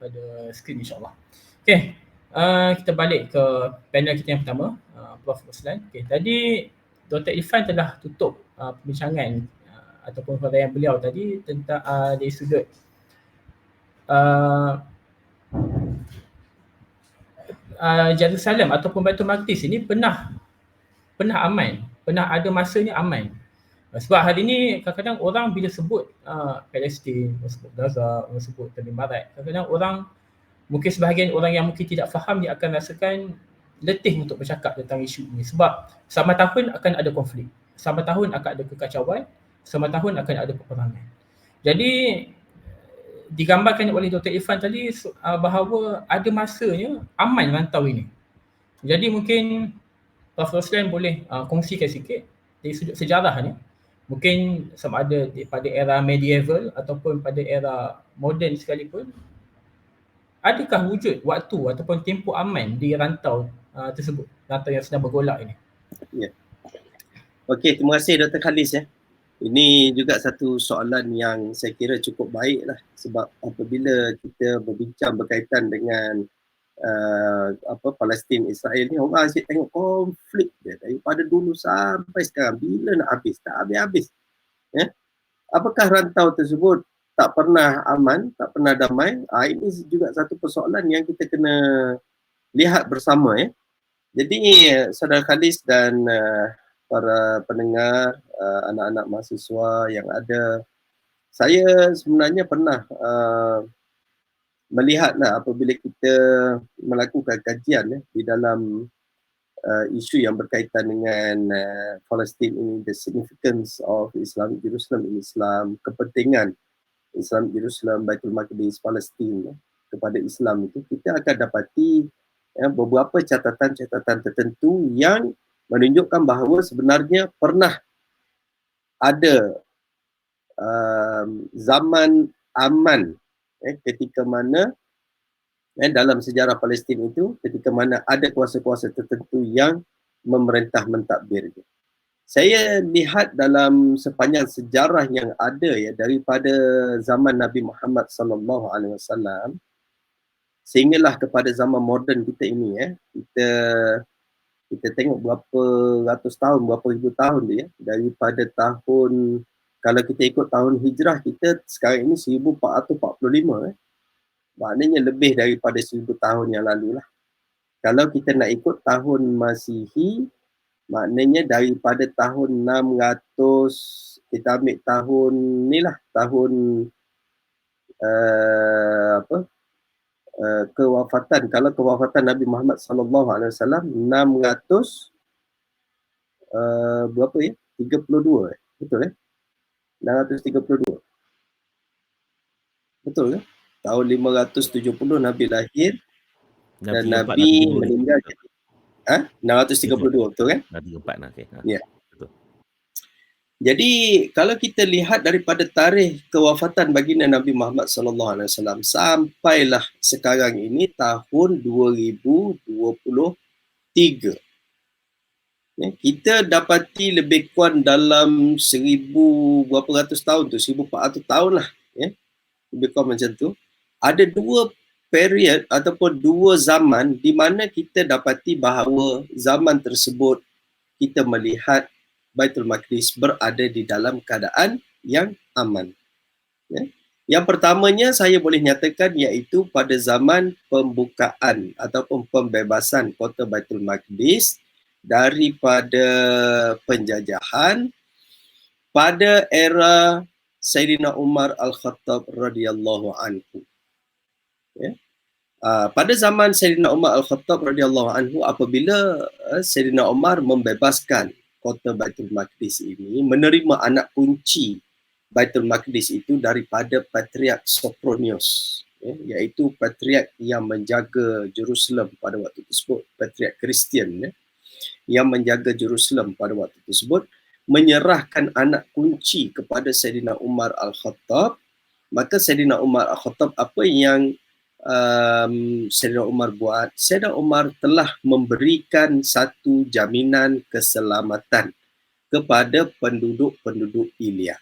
pada skrin insyaAllah. Okay, kita balik ke panel kita yang pertama, Prof. Roslan. Okay, tadi Dr. Irfan telah tutup perbincangan ataupun huraian beliau tadi tentang dari sudut Jerusalem ataupun Baitul Maqdis ini pernah aman, pernah ada masanya aman. Sebab hari ini kadang-kadang orang bila sebut Palestin, sebut Gaza, sebut Tepi Barat, kadang-kadang orang, mungkin sebahagian orang yang mungkin tidak faham, dia akan rasakan letih untuk bercakap tentang isu ini. Sebab sama tahun akan ada konflik, sama tahun akan ada kekacauan, sama tahun akan ada peperangan. Jadi digambarkan oleh Dr. Irfan tadi bahawa ada masanya aman rantau ini. Jadi mungkin Prof. Roslan boleh kongsikan sikit dari sudut sejarah ni. Mungkin sama ada pada era medieval ataupun pada era moden sekalipun, adakah wujud waktu ataupun tempoh aman di rantau tersebut, rantau yang sedang bergolak ini? Ya. Okey, terima kasih Dr. Khalis ya. Ini juga satu soalan yang saya kira cukup baik lah, sebab apabila kita berbincang berkaitan dengan Palestin Israel ni, orang asyik tengok konflik dia daripada dulu sampai sekarang. Bila nak habis? Tak habis-habis. Ya? Apakah rantau tersebut tak pernah aman, tak pernah damai? Ini juga satu persoalan yang kita kena lihat bersama. Ya? Jadi saudara Khalis dan para pendengar, anak-anak mahasiswa yang ada, saya sebenarnya pernah melihatlah apabila kita melakukan kajian di dalam isu yang berkaitan dengan Palestin ini, the significance of Islamic Jerusalem in Islam, kepentingan Islamic Jerusalem, Baitul Maqdis, Palestin kepada Islam itu, kita akan dapati beberapa catatan-catatan tertentu yang menunjukkan bahawa sebenarnya pernah ada zaman aman ketika mana dalam sejarah Palestin itu, ketika mana ada kuasa-kuasa tertentu yang memerintah mentadbir. Saya lihat dalam sepanjang sejarah yang ada daripada zaman Nabi Muhammad SAW sehinggalah kepada zaman moden kita ini, kita tengok berapa ratus tahun, berapa ribu tahun tu daripada tahun, kalau kita ikut tahun hijrah kita sekarang ini 1445 maknanya lebih daripada 1000 tahun yang lalu lah. Kalau kita nak ikut tahun Masihi, maknanya daripada tahun 600, kita ambil tahun ni lah, tahun kewafatan. Kalau kewafatan Nabi Muhammad SAW 600 berapa 32 betul 632 betul ke? Tahun 570 Nabi lahir dan Nabi meninggal 632 betul kan? 34 lah. Okay. Ya. Betul. Jadi kalau kita lihat daripada tarikh kewafatan baginda Nabi Muhammad SAW sampailah sekarang ini tahun 2023. Kita dapati lebih kurang dalam 1000 berapa ratus tahun tu, 1400 tahun lah. Lebih kurang macam tu. Ada dua period ataupun dua zaman di mana kita dapati bahawa zaman tersebut kita melihat Baitul Maqdis berada di dalam keadaan yang aman. Yang pertamanya saya boleh nyatakan iaitu pada zaman pembukaan ataupun pembebasan kota Baitul Maqdis daripada penjajahan pada era Sayyidina Umar Al-Khattab radhiyallahu anhu. Pada zaman Sayyidina Umar Al-Khattab radhiyallahu anhu, apabila Sayyidina Umar membebaskan kota Baitul Maqdis ini, menerima anak kunci Baitul Maqdis itu daripada Patriark Sophronius, iaitu patriark yang menjaga Jerusalem pada waktu tersebut, patriark Kristian yang menjaga Jerusalem pada waktu tersebut, menyerahkan anak kunci kepada Sayyidina Umar Al-Khattab. Maka Sayyidina Umar Al-Khattab, apa yang Sayyidina Umar buat? Sayyidina Umar telah memberikan satu jaminan keselamatan kepada penduduk-penduduk Ilya.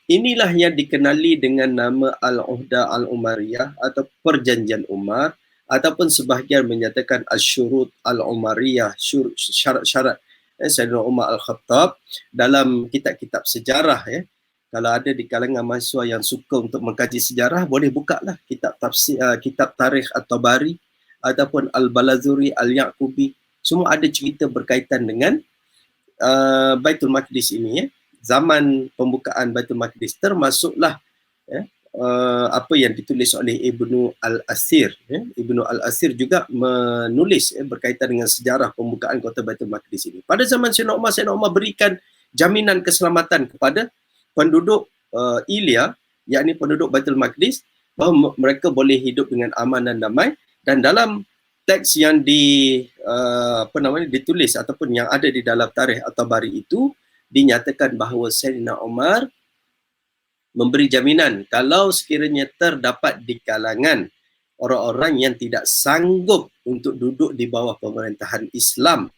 Inilah yang dikenali dengan nama Al-Uhda Al-Umariyah atau Perjanjian Umar, ataupun sebahagian menyatakan Al-Syurut Al-Umariyah, syarat-syarat Sayyidina Umar Al-Khattab. Dalam kitab-kitab sejarah, kalau ada di kalangan mahasiswa yang suka untuk mengkaji sejarah, boleh buka lah kitab tafsir, kitab Tarikh At-Tabari ataupun Al-Balazuri, Al-Yaqubi. Semua ada cerita berkaitan dengan Baitul Maqdis ini. Zaman pembukaan Baitul Maqdis, termasuklah apa yang ditulis oleh Ibnu Al-Asir. Ibnu Al-Asir juga menulis berkaitan dengan sejarah pembukaan kota Baitul Maqdis ini. Pada zaman Sayyidina Umar berikan jaminan keselamatan kepada penduduk Ilya, yakni penduduk Baitul Maqdis, bahawa mereka boleh hidup dengan aman dan damai. Dan dalam teks yang ditulis ataupun yang ada di dalam Tarikh At-Tabari itu, dinyatakan bahawa Sayyidina Umar memberi jaminan kalau sekiranya terdapat di kalangan orang-orang yang tidak sanggup untuk duduk di bawah pemerintahan Islam,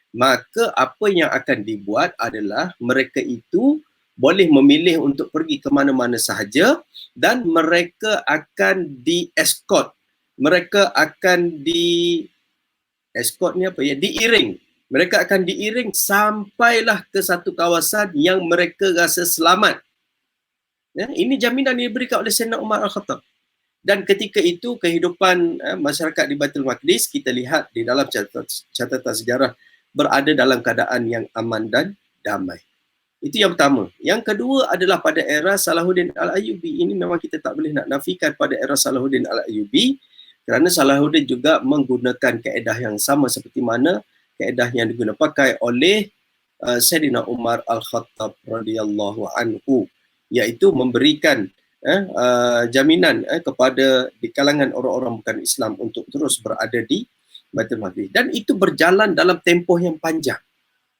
maka apa yang akan dibuat adalah mereka itu boleh memilih untuk pergi ke mana-mana sahaja dan mereka akan di-escort mereka akan escort ni apa ya, diiring. Mereka akan diiring sampailah ke satu kawasan yang mereka rasa selamat. Ya, ini jaminan yang diberikan oleh Sayyidina Umar Al-Khattab. Dan ketika itu kehidupan masyarakat di Baitul Maqdis, kita lihat di dalam catatan sejarah, berada dalam keadaan yang aman dan damai. Itu yang pertama. Yang kedua adalah pada era Salahuddin Al-Ayyubi. Ini memang kita tak boleh nak nafikan pada era Salahuddin Al-Ayyubi, kerana Salahuddin juga menggunakan kaedah yang sama seperti mana kaedah yang digunakan pakai oleh Sayyidina Umar Al-Khattab radhiyallahu anhu, iaitu memberikan jaminan kepada di kalangan orang-orang bukan Islam untuk terus berada di Baitul Maqdis. Dan itu berjalan dalam tempoh yang panjang.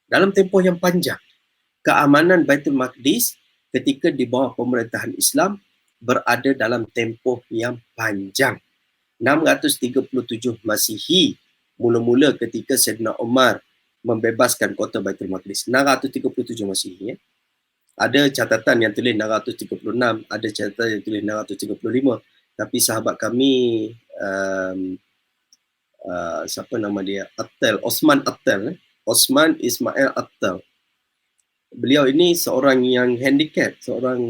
Dalam tempoh yang panjang. Keamanan Baitul Maqdis ketika di bawah pemerintahan Islam berada dalam tempoh yang panjang. 637 Masihi, mula-mula ketika Sayyidina Umar membebaskan kota Baitul Maqdis. 637 Masihi. Ada catatan yang tulis 636, ada catatan yang tulis 635. Tapi sahabat kami, siapa nama dia? Osman Attal. Osman Ismail Attal. Beliau ini seorang yang handicap, seorang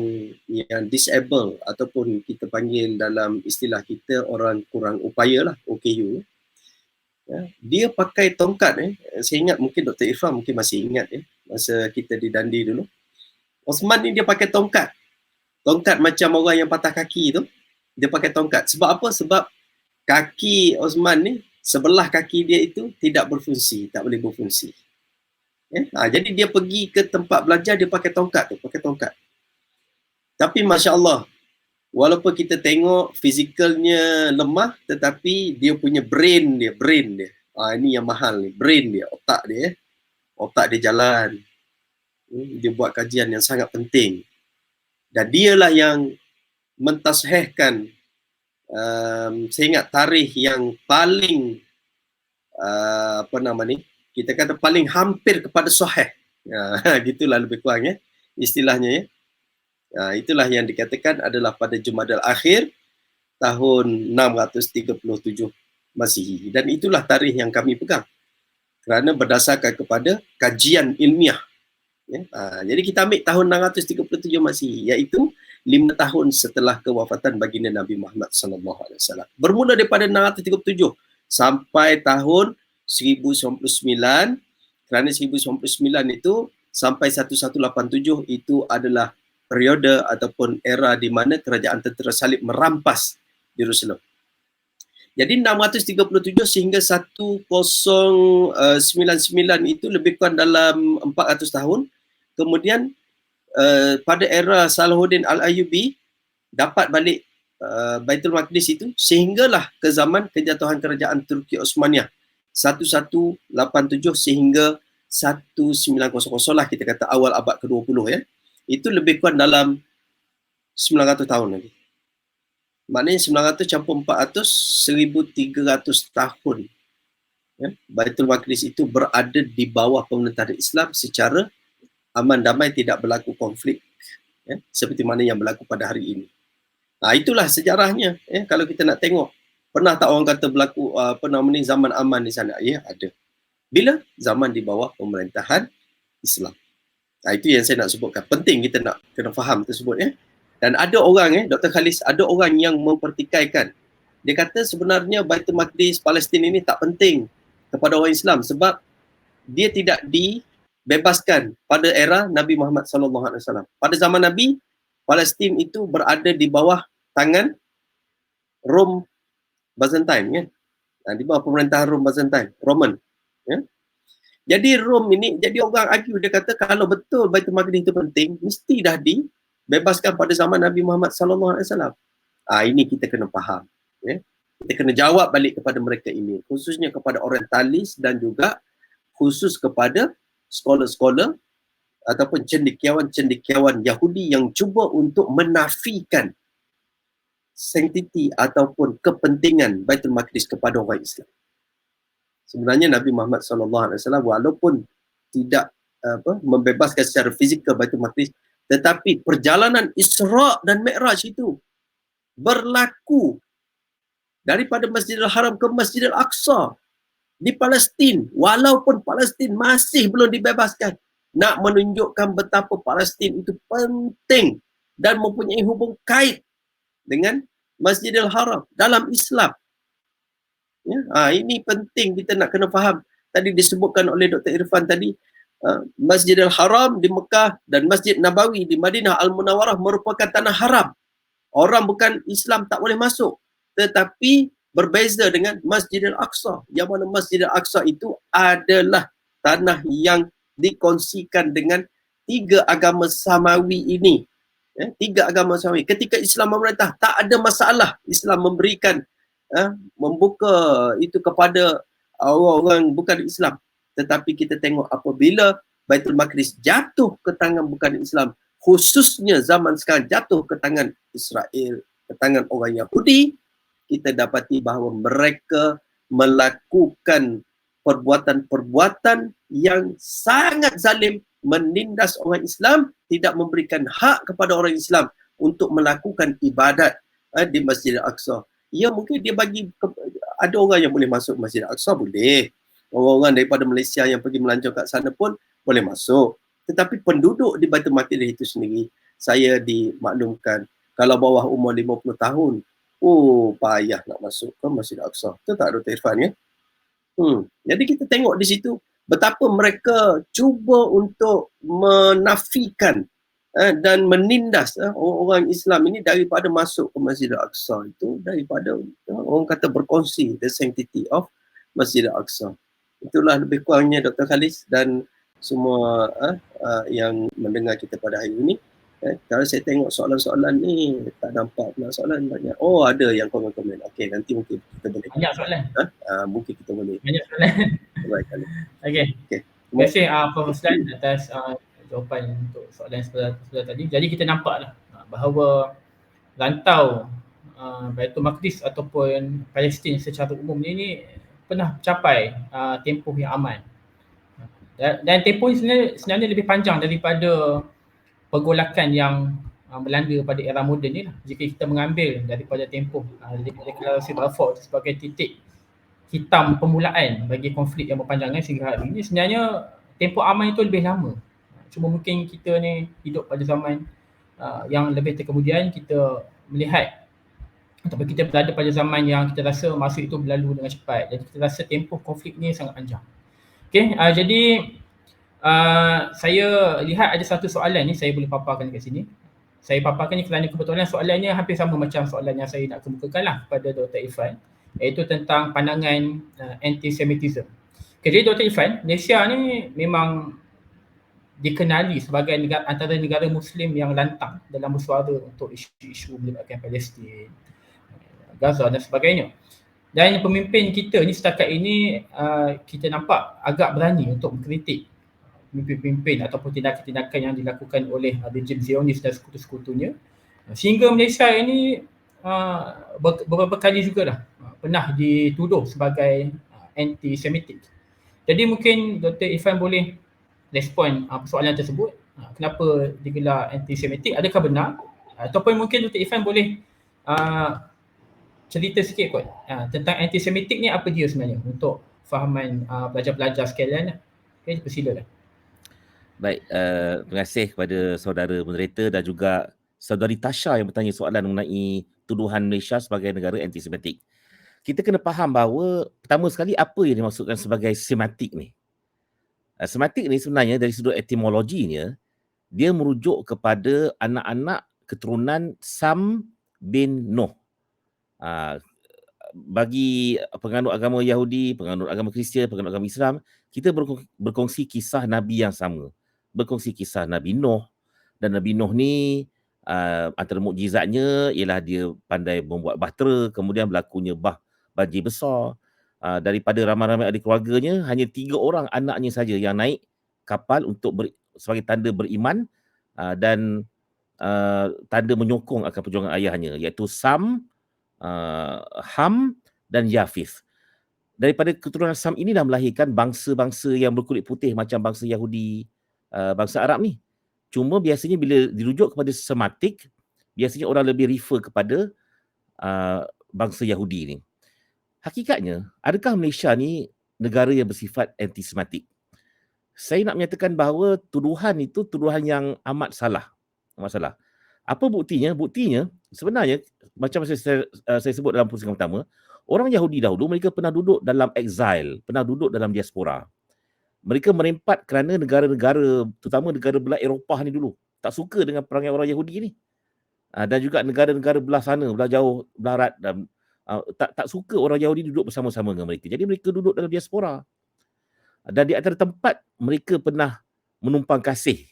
yang disable, ataupun kita panggil dalam istilah kita orang kurang upaya lah, OKU. Ya, dia pakai tongkat. Saya ingat, mungkin Dr. Irfan mungkin masih ingat masa kita di Dandi dulu. Osman ni dia pakai tongkat. Tongkat macam orang yang patah kaki tu. Dia pakai tongkat. Sebab apa? Sebab kaki Osman ni, sebelah kaki dia itu tidak berfungsi, tak boleh berfungsi. Jadi dia pergi ke tempat belajar, dia pakai tongkat tu, pakai tongkat. Tapi Masya Allah, walaupun kita tengok fizikalnya lemah, tetapi dia punya brain dia. Ini yang mahal ni, brain dia, otak dia jalan. Dia buat kajian yang sangat penting. Dan dialah yang mentashehkan, saya ingat tarikh yang paling, kita kata paling hampir kepada sahih. Gitulah lebih kurang istilahnya. Itulah yang dikatakan adalah pada Jumadal Akhir tahun 637 Masihi. Dan itulah tarikh yang kami pegang. Kerana berdasarkan kepada kajian ilmiah. Jadi kita ambil tahun 637 Masihi, iaitu 5 tahun setelah kewafatan baginda Nabi Muhammad SAW. Bermula daripada 637 sampai tahun 1099, kerana 1099 itu sampai 1187 itu adalah periode ataupun era di mana kerajaan tentera salib merampas Jerusalem. Jadi 637 sehingga 1099 itu lebih kurang dalam 400 tahun. Kemudian pada era Salahuddin Al-Ayyubi dapat balik Baitul Maqdis itu, sehinggalah ke zaman kejatuhan kerajaan Turki Osmaniyah 1187 sehingga 1900 lah, kita kata awal abad ke-20 Itu lebih kurang dalam 900 tahun lagi. Maknanya 900 campur 400, 1300 tahun. Baitul Maqdis itu berada di bawah pemerintahan Islam secara aman damai, tidak berlaku konflik seperti mana yang berlaku pada hari ini. Itulah sejarahnya. Kalau kita nak tengok, pernah tak orang kata berlaku zaman aman di sana? Ya, ada. Bila? Zaman di bawah pemerintahan Islam. Itu yang saya nak sebutkan. Penting kita nak kena faham tersebut. Dan ada orang, Dr. Khalis, ada orang yang mempertikaikan. Dia kata sebenarnya Baitul Maqdis Palestin ini tak penting kepada orang Islam sebab dia tidak dibebaskan pada era Nabi Muhammad SAW. Pada zaman Nabi, Palestin itu berada di bawah tangan Rom Byzantine, di bawah pemerintahan Rom Byzantine, Roman. Jadi Rom ini, jadi orang argue, dia kata kalau betul Baitul Maqdis itu penting, mesti dah dibebaskan pada zaman Nabi Muhammad SAW. Ini kita kena faham. Kita kena jawab balik kepada mereka ini, khususnya kepada orientalis dan juga khusus kepada scholar-scholar ataupun cendekiawan-cendekiawan Yahudi yang cuba untuk menafikan sanctity ataupun kepentingan Baitul Maqdis kepada orang Islam. Sebenarnya Nabi Muhammad SAW walaupun tidak membebaskan secara fizikal Baitul Maqdis, tetapi perjalanan Isra' dan Mi'raj itu berlaku daripada Masjidil Haram ke Masjidil Aqsa di Palestin, walaupun Palestin masih belum dibebaskan, nak menunjukkan betapa Palestin itu penting dan mempunyai hubung kait dengan Masjidil Haram dalam Islam. Ya, ini penting kita nak kena faham. Tadi disebutkan oleh Dr. Irfan tadi, Masjidil Haram di Mekah dan Masjid Nabawi di Madinah Al-Munawwarah merupakan tanah haram. Orang bukan Islam tak boleh masuk. Tetapi berbeza dengan Masjidil Aqsa, yang mana Masjidil Aqsa itu adalah tanah yang dikongsikan dengan 3 agama samawi ini. Ya, 3 agama samawi. Ketika Islam memerintah, tak ada masalah Islam memberikan, membuka itu kepada orang bukan Islam. Tetapi kita tengok apabila Baitul Maqdis jatuh ke tangan bukan Islam, khususnya zaman sekarang jatuh ke tangan Israel, ke tangan orang Yahudi, kita dapati bahawa mereka melakukan perbuatan-perbuatan yang sangat zalim, menindas orang Islam, tidak memberikan hak kepada orang Islam untuk melakukan ibadat di Masjidil Aqsa. Ya, mungkin dia bagi, ada orang yang boleh masuk Masjidil Aqsa, boleh. Orang-orang daripada Malaysia yang pergi melancong kat sana pun boleh masuk. Tetapi penduduk di Baitul Maqdis itu sendiri, saya dimaklumkan, kalau bawah umur 50 tahun, payah nak masuk ke Masjid Aqsa. Betul tak Dr. Irfan, ya? Jadi kita tengok di situ betapa mereka cuba untuk menafikan dan menindas orang Islam ini daripada masuk ke Masjid Aqsa itu, daripada orang kata berkongsi the sanctity of Masjid Aqsa. Itulah lebih kurangnya Dr. Khalis dan semua yang mendengar kita pada hari ini. Kalau saya tengok soalan-soalan ni, tak nampak pula soalan banyak. Oh, ada yang komen-komen. Okey, nanti mungkin kita boleh. Banyak soalan. Mungkin kita boleh. Banyak soalan. Baik kali. Okey. Terima kasih Prof. Ruslan atas jawapan untuk soalan sebelah tadi. Jadi kita nampaklah bahawa rantau Baitul Maqdis ataupun Palestin secara umum ni pernah capai tempoh yang aman. Dan tempoh ni sebenarnya lebih panjang daripada pergolakan yang melanda pada era moden ni lah. Jika kita mengambil daripada tempoh deklarasi Balfour sebagai titik hitam permulaan bagi konflik yang berpanjangan sehingga hari ini, sebenarnya tempoh aman itu lebih lama. Cuma mungkin kita ni hidup pada zaman yang lebih terkemudian, kita melihat ataupun kita berada pada zaman yang kita rasa masa itu berlalu dengan cepat. Jadi kita rasa tempoh konflik ni sangat panjang. Okey, jadi saya lihat ada satu soalan ni saya boleh paparkan kat sini. Saya paparkan ni kerana kebetulan soalannya hampir sama macam soalan yang saya nak kemukakan lah kepada Dr. Irfan, iaitu tentang pandangan anti-Semitism. Okay, jadi Dr. Irfan, Malaysia ni memang dikenali sebagai antara negara Muslim yang lantang dalam bersuara untuk isu-isu melibatkan Palestin, Gaza dan sebagainya. Dan pemimpin kita ni setakat ini kita nampak agak berani untuk mengkritik pemimpin ataupun tindakan-tindakan yang dilakukan oleh rejim Zionis dan sekutu-sekutunya, sehingga Malaysia ini beberapa kali jugalah pernah dituduh sebagai anti-Semitik. Jadi mungkin Dr. Irfan boleh respon persoalan tersebut, kenapa digelar anti-Semitik, adakah benar, ataupun mungkin Dr. Irfan boleh cerita sikit kot tentang anti-Semitik ni apa dia sebenarnya untuk fahaman pelajar-pelajar sekalian. Okay, persilakan. Baik, terima kasih kepada saudara moderator dan juga saudari Tasha yang bertanya soalan mengenai tuduhan Malaysia sebagai negara anti-Semitik. Kita kena faham bahawa pertama sekali apa yang dimaksudkan sebagai Semitik ni. Semitik ni sebenarnya dari sudut etimologinya, dia merujuk kepada anak-anak keturunan Sam bin Nuh. Bagi penganut agama Yahudi, penganut agama Kristian, penganut agama Islam, kita berkongsi kisah Nabi yang sama. Berkongsi kisah Nabi Nuh, dan Nabi Nuh ni antara mukjizatnya ialah dia pandai membuat bahtera, kemudian berlakunya banjir besar. Daripada ramai-ramai ahli keluarganya, hanya 3 orang anaknya saja yang naik kapal untuk sebagai tanda beriman dan tanda menyokong akan perjuangan ayahnya, iaitu Sam, Ham dan Yafith. Daripada keturunan Sam ini dah melahirkan bangsa-bangsa yang berkulit putih macam bangsa Yahudi, bangsa Arab ni. Cuma biasanya bila dirujuk kepada Semitik, biasanya orang lebih refer kepada bangsa Yahudi ni. Hakikatnya, adakah Malaysia ni negara yang bersifat anti-Semitik? Saya nak menyatakan bahawa tuduhan itu tuduhan yang amat salah. Apa buktinya? Buktinya sebenarnya macam saya sebut dalam pusingan pertama, orang Yahudi dahulu mereka pernah duduk dalam exile, pernah duduk dalam diaspora. Mereka merempat kerana negara-negara, terutama negara belah Eropah ni dulu, tak suka dengan perangai orang Yahudi ni. Dan juga negara-negara belah sana, belah jauh, belah barat, dan tak suka orang Yahudi duduk bersama-sama dengan mereka. Jadi mereka duduk dalam diaspora. Dan di antara tempat mereka pernah menumpang kasih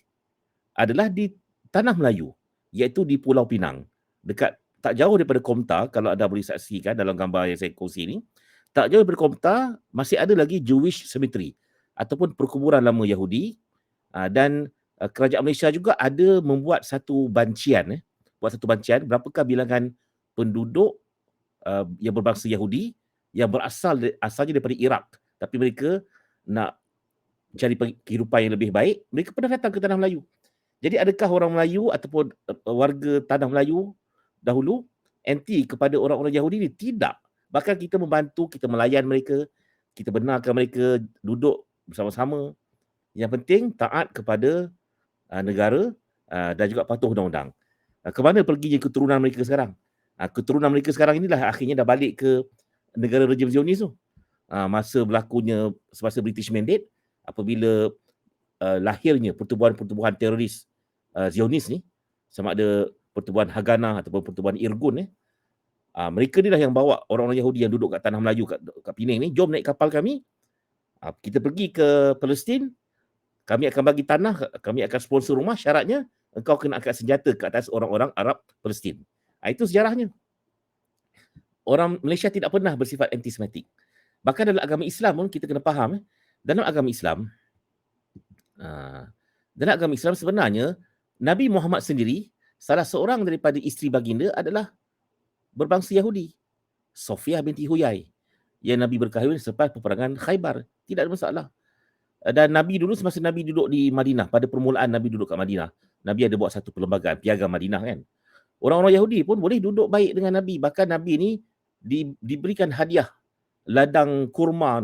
adalah di Tanah Melayu, iaitu di Pulau Pinang. Dekat, tak jauh daripada Komtar, kalau anda boleh saksikan dalam gambar yang saya kongsi ni, tak jauh daripada Komtar, masih ada lagi Jewish Cemetery, ataupun perkuburan lama Yahudi. Dan kerajaan Malaysia juga ada membuat satu bancian, berapakah bilangan penduduk yang berbangsa Yahudi yang asalnya daripada Iraq, tapi mereka nak cari kehidupan yang lebih baik, mereka pernah datang ke Tanah Melayu. Jadi adakah orang Melayu ataupun warga Tanah Melayu dahulu anti kepada orang-orang Yahudi ni? Tidak. Bahkan kita membantu, kita melayan mereka, kita benarkan mereka duduk bersama-sama. Yang penting taat kepada negara dan juga patuh undang-undang. Ke mana perginya keturunan mereka sekarang? Keturunan mereka sekarang inilah akhirnya dah balik ke negara rejim Zionis tu. Masa berlakunya semasa British Mandate, apabila lahirnya pertubuhan-pertubuhan teroris Zionis ni, sama ada pertubuhan Haganah ataupun pertubuhan Irgun, mereka ni lah yang bawa orang-orang Yahudi yang duduk kat Tanah Melayu, kat Penang ni, jom naik kapal kami, kita pergi ke Palestin, kami akan bagi tanah, kami akan sponsor rumah, syaratnya engkau kena angkat senjata ke atas orang-orang Arab Palestin. Itu sejarahnya. Orang Malaysia tidak pernah bersifat anti-Semitik. Bahkan dalam agama Islam pun kita kena faham, dalam agama Islam sebenarnya Nabi Muhammad sendiri, salah seorang daripada isteri baginda adalah berbangsa Yahudi, Sofiyah binti Huyai, yang Nabi berkahwin selepas peperangan Khaybar. Tidak ada masalah. Dan Nabi dulu, semasa Nabi duduk di Madinah, pada permulaan Nabi duduk kat Madinah, Nabi ada buat satu perlembagaan, Piagam Madinah kan. Orang-orang Yahudi pun boleh duduk baik dengan Nabi. Bahkan Nabi ni diberikan hadiah ladang kurma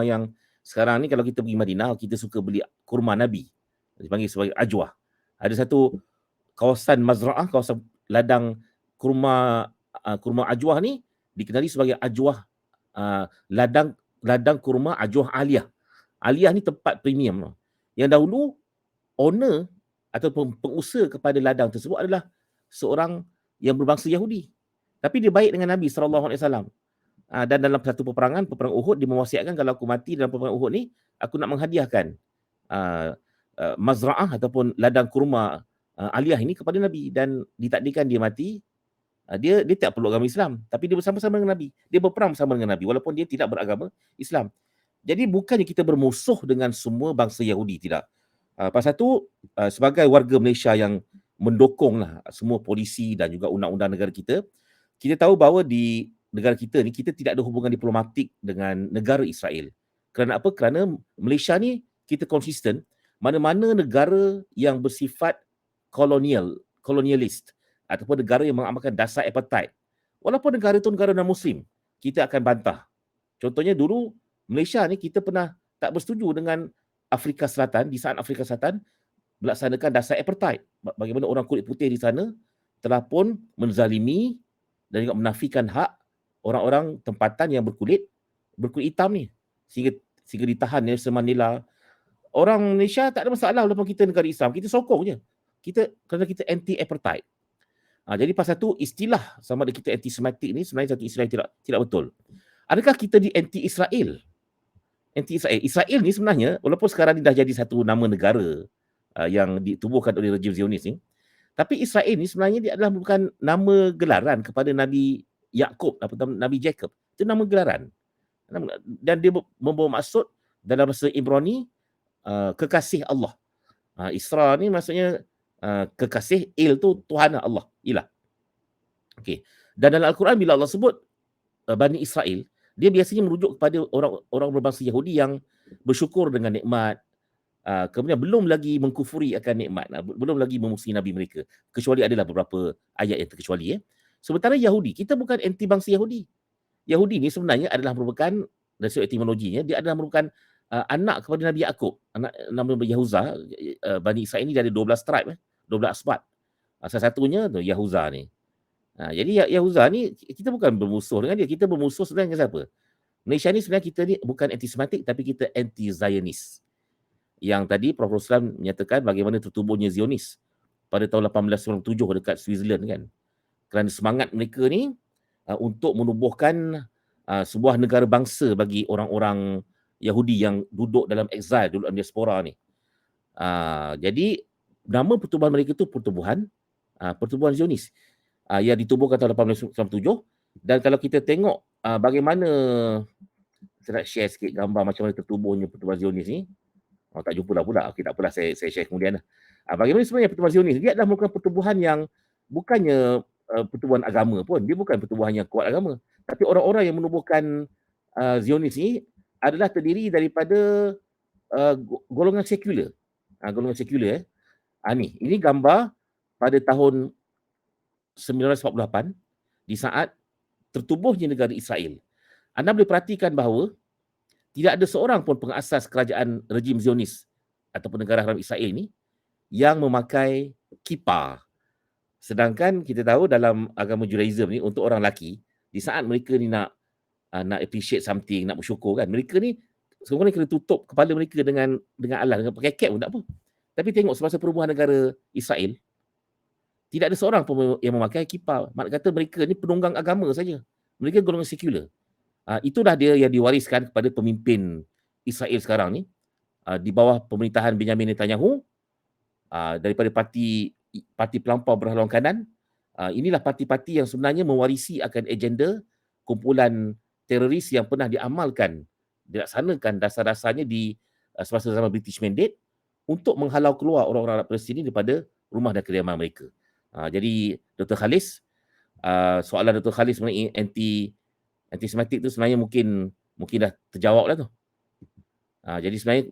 yang sekarang ni kalau kita pergi Madinah, kita suka beli kurma Nabi, dipanggil sebagai ajwah. Ada satu kawasan mazra'ah, kawasan ladang kurma ajwah ni dikenali sebagai ajwah, ladang kurma ajwah Aliyah. Aliyah ni tempat premium. Yang dahulu owner ataupun pengusaha kepada ladang tersebut adalah seorang yang berbangsa Yahudi. Tapi dia baik dengan Nabi SAW. Dan dalam satu perang Uhud, dia mewasiatkan kalau aku mati dalam perang Uhud ni, aku nak menghadiahkan mazra'ah ataupun ladang kurma Aliyah ini kepada Nabi. Dan ditakdirkan dia mati, dia tak perlu agama Islam, tapi dia bersama-sama dengan Nabi. Dia berperang bersama dengan Nabi walaupun dia tidak beragama Islam. Jadi bukannya kita bermusuh dengan semua bangsa Yahudi, tidak. Pasal tu, sebagai warga Malaysia yang mendukunglah semua polisi dan juga undang-undang negara kita tahu bahawa di negara kita ni, kita tidak ada hubungan diplomatik dengan negara Israel. Kerana apa? Kerana Malaysia ni, kita konsisten, mana-mana negara yang bersifat kolonialist, ataupun negara yang mengamalkan dasar apartheid, walaupun negara itu negara non-Muslim, kita akan bantah. Contohnya dulu, Malaysia ni kita pernah tak bersetuju dengan Afrika Selatan, di saat Afrika Selatan melaksanakan dasar apartheid. Bagaimana orang kulit putih di sana telah pun menzalimi dan juga menafikan hak orang-orang tempatan yang berkulit hitam ni, sehingga ditahan Nelson Mandela. Orang Malaysia tak ada masalah walaupun kita negara Islam, kita sokong je. Kerana kita anti-apartheid. Jadi pasal tu istilah sama ada kita anti-Semitik ni sebenarnya satu istilah yang tidak betul. Adakah kita di anti-Israel? Israel ni sebenarnya, walaupun sekarang ni dah jadi satu nama negara yang ditubuhkan oleh rejim Zionis ni, tapi Israel ni sebenarnya dia adalah bukan nama gelaran kepada Nabi Yaqub atau Nabi Jacob. Itu nama gelaran. Dan dia membawa maksud dalam bahasa Ibrani kekasih Allah. Isra ni maksudnya kekasih, Il tu Tuhan Allah, ilah. Okey. Dan dalam Al-Quran bila Allah sebut Bani Israel, dia biasanya merujuk kepada orang berbangsa Yahudi yang bersyukur dengan nikmat, kemudian belum lagi mengkufuri akan nikmat, belum lagi memusuhi Nabi mereka, kecuali adalah beberapa ayat yang terkecuali. Sementara Yahudi, kita bukan anti bangsa Yahudi. Yahudi ni sebenarnya adalah merupakan, dari segi etimologinya, dia adalah merupakan anak kepada Nabi Yaqub. Anak nama Yahuza. Bani Israel ni dia ada 12 tribe, 12 asbat. Salah satunya tu Yahuza ni. Jadi Yahuza ni kita bukan bermusuh dengan dia, kita bermusuh sebenarnya dengan siapa? Malaysia ni sebenarnya kita ni bukan anti-Semitic tapi kita anti-Zionis. Yang tadi Prof. Roslan menyatakan bagaimana tertubuhnya Zionis pada tahun 1897 dekat Switzerland kan. Kerana semangat mereka ni untuk menubuhkan sebuah negara bangsa bagi orang-orang Yahudi yang duduk dalam exile, duduk dalam diaspora ni. Jadi nama pertubuhan mereka tu pertubuhan Zionis yang ditubuhkan tahun 1897. Dan kalau kita tengok bagaimana, saya nak share sikit gambar macam mana tertubuhnya pertubuhan Zionis ni. Tak jumpa dah pula. Okay, tak apalah, saya share kemudian lah. Bagaimana sebenarnya pertubuhan Zionis? Dia adalah merupakan pertubuhan yang bukannya pertubuhan agama pun. Dia bukan pertubuhan yang kuat agama. Tapi orang-orang yang menubuhkan Zionis ni adalah terdiri daripada golongan sekular. Golongan sekular. Ini gambar pada tahun 1948 di saat tertubuhnya negara Israel. Anda boleh perhatikan bahawa tidak ada seorang pun pengasas kerajaan rejim Zionis ataupun negara haram Israel ni yang memakai kippah. Sedangkan kita tahu dalam agama Judaism ni, untuk orang lelaki, di saat mereka ni nak appreciate something, nak bersyukur kan, mereka ni sebenarnya kena tutup kepala mereka dengan alas, dengan pakai cap pun tak apa. Tapi tengok semasa perubahan negara Israel, tidak ada seorang pun yang memakai kippah. Maksud kata mereka ni penunggang agama saja. Mereka golongan sekular. Itulah dia yang diwariskan kepada pemimpin Israel sekarang ni, di bawah pemerintahan Benjamin Netanyahu, daripada parti pelampau berhaluan kanan. Inilah parti-parti yang sebenarnya mewarisi akan agenda kumpulan teroris yang pernah diamalkan, dilaksanakan dasar-dasarnya di semasa zaman British Mandate untuk menghalau keluar orang-orang Palestin daripada rumah dan kediaman mereka. Jadi Dr. Khalis, soalan Dr. Khalis mengenai anti-Semitic tu sebenarnya mungkin dah terjawab lah tu. Jadi sebenarnya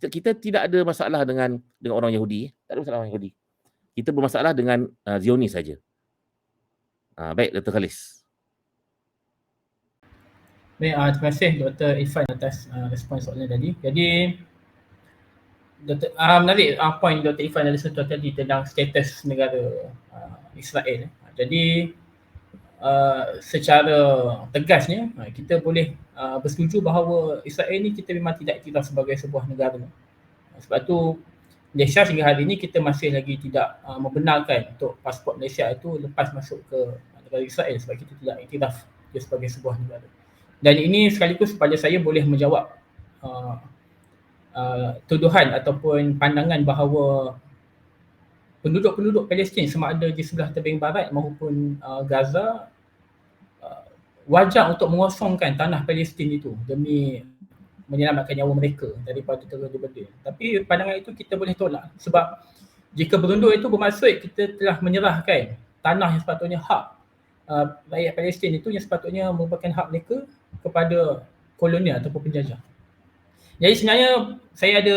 kita tidak ada masalah dengan orang Yahudi. Tak ada masalah orang Yahudi. Kita bermasalah dengan Zionis saja. Baik, Dr. Khalis. Baik, terima kasih Dr. Irfan atas respon soalan tadi. Jadi menarik point Dr. Irfan ada sentuh tadi tentang status negara Israel. Jadi secara tegasnya kita boleh bersetuju bahawa Israel ni kita memang tidak iktiraf sebagai sebuah negara. Sebab tu Malaysia sehingga hari ini kita masih lagi tidak membenarkan untuk pasport Malaysia itu lepas masuk ke negara Israel, sebab kita tidak iktiraf dia sebagai sebuah negara. Dan ini sekaligus pada saya boleh menjawab tuduhan ataupun pandangan bahawa penduduk-penduduk Palestin sama ada di sebelah tebing barat maupun Gaza wajar untuk mengosongkan tanah Palestin itu demi menyelamatkan nyawa mereka daripada teror di bedil. Tapi pandangan itu kita boleh tolak, sebab jika berundur itu bermaksud kita telah menyerahkan tanah yang sepatutnya hak rakyat Palestin itu, yang sepatutnya merupakan hak mereka, kepada kolonial ataupun penjajah. Jadi sebenarnya saya ada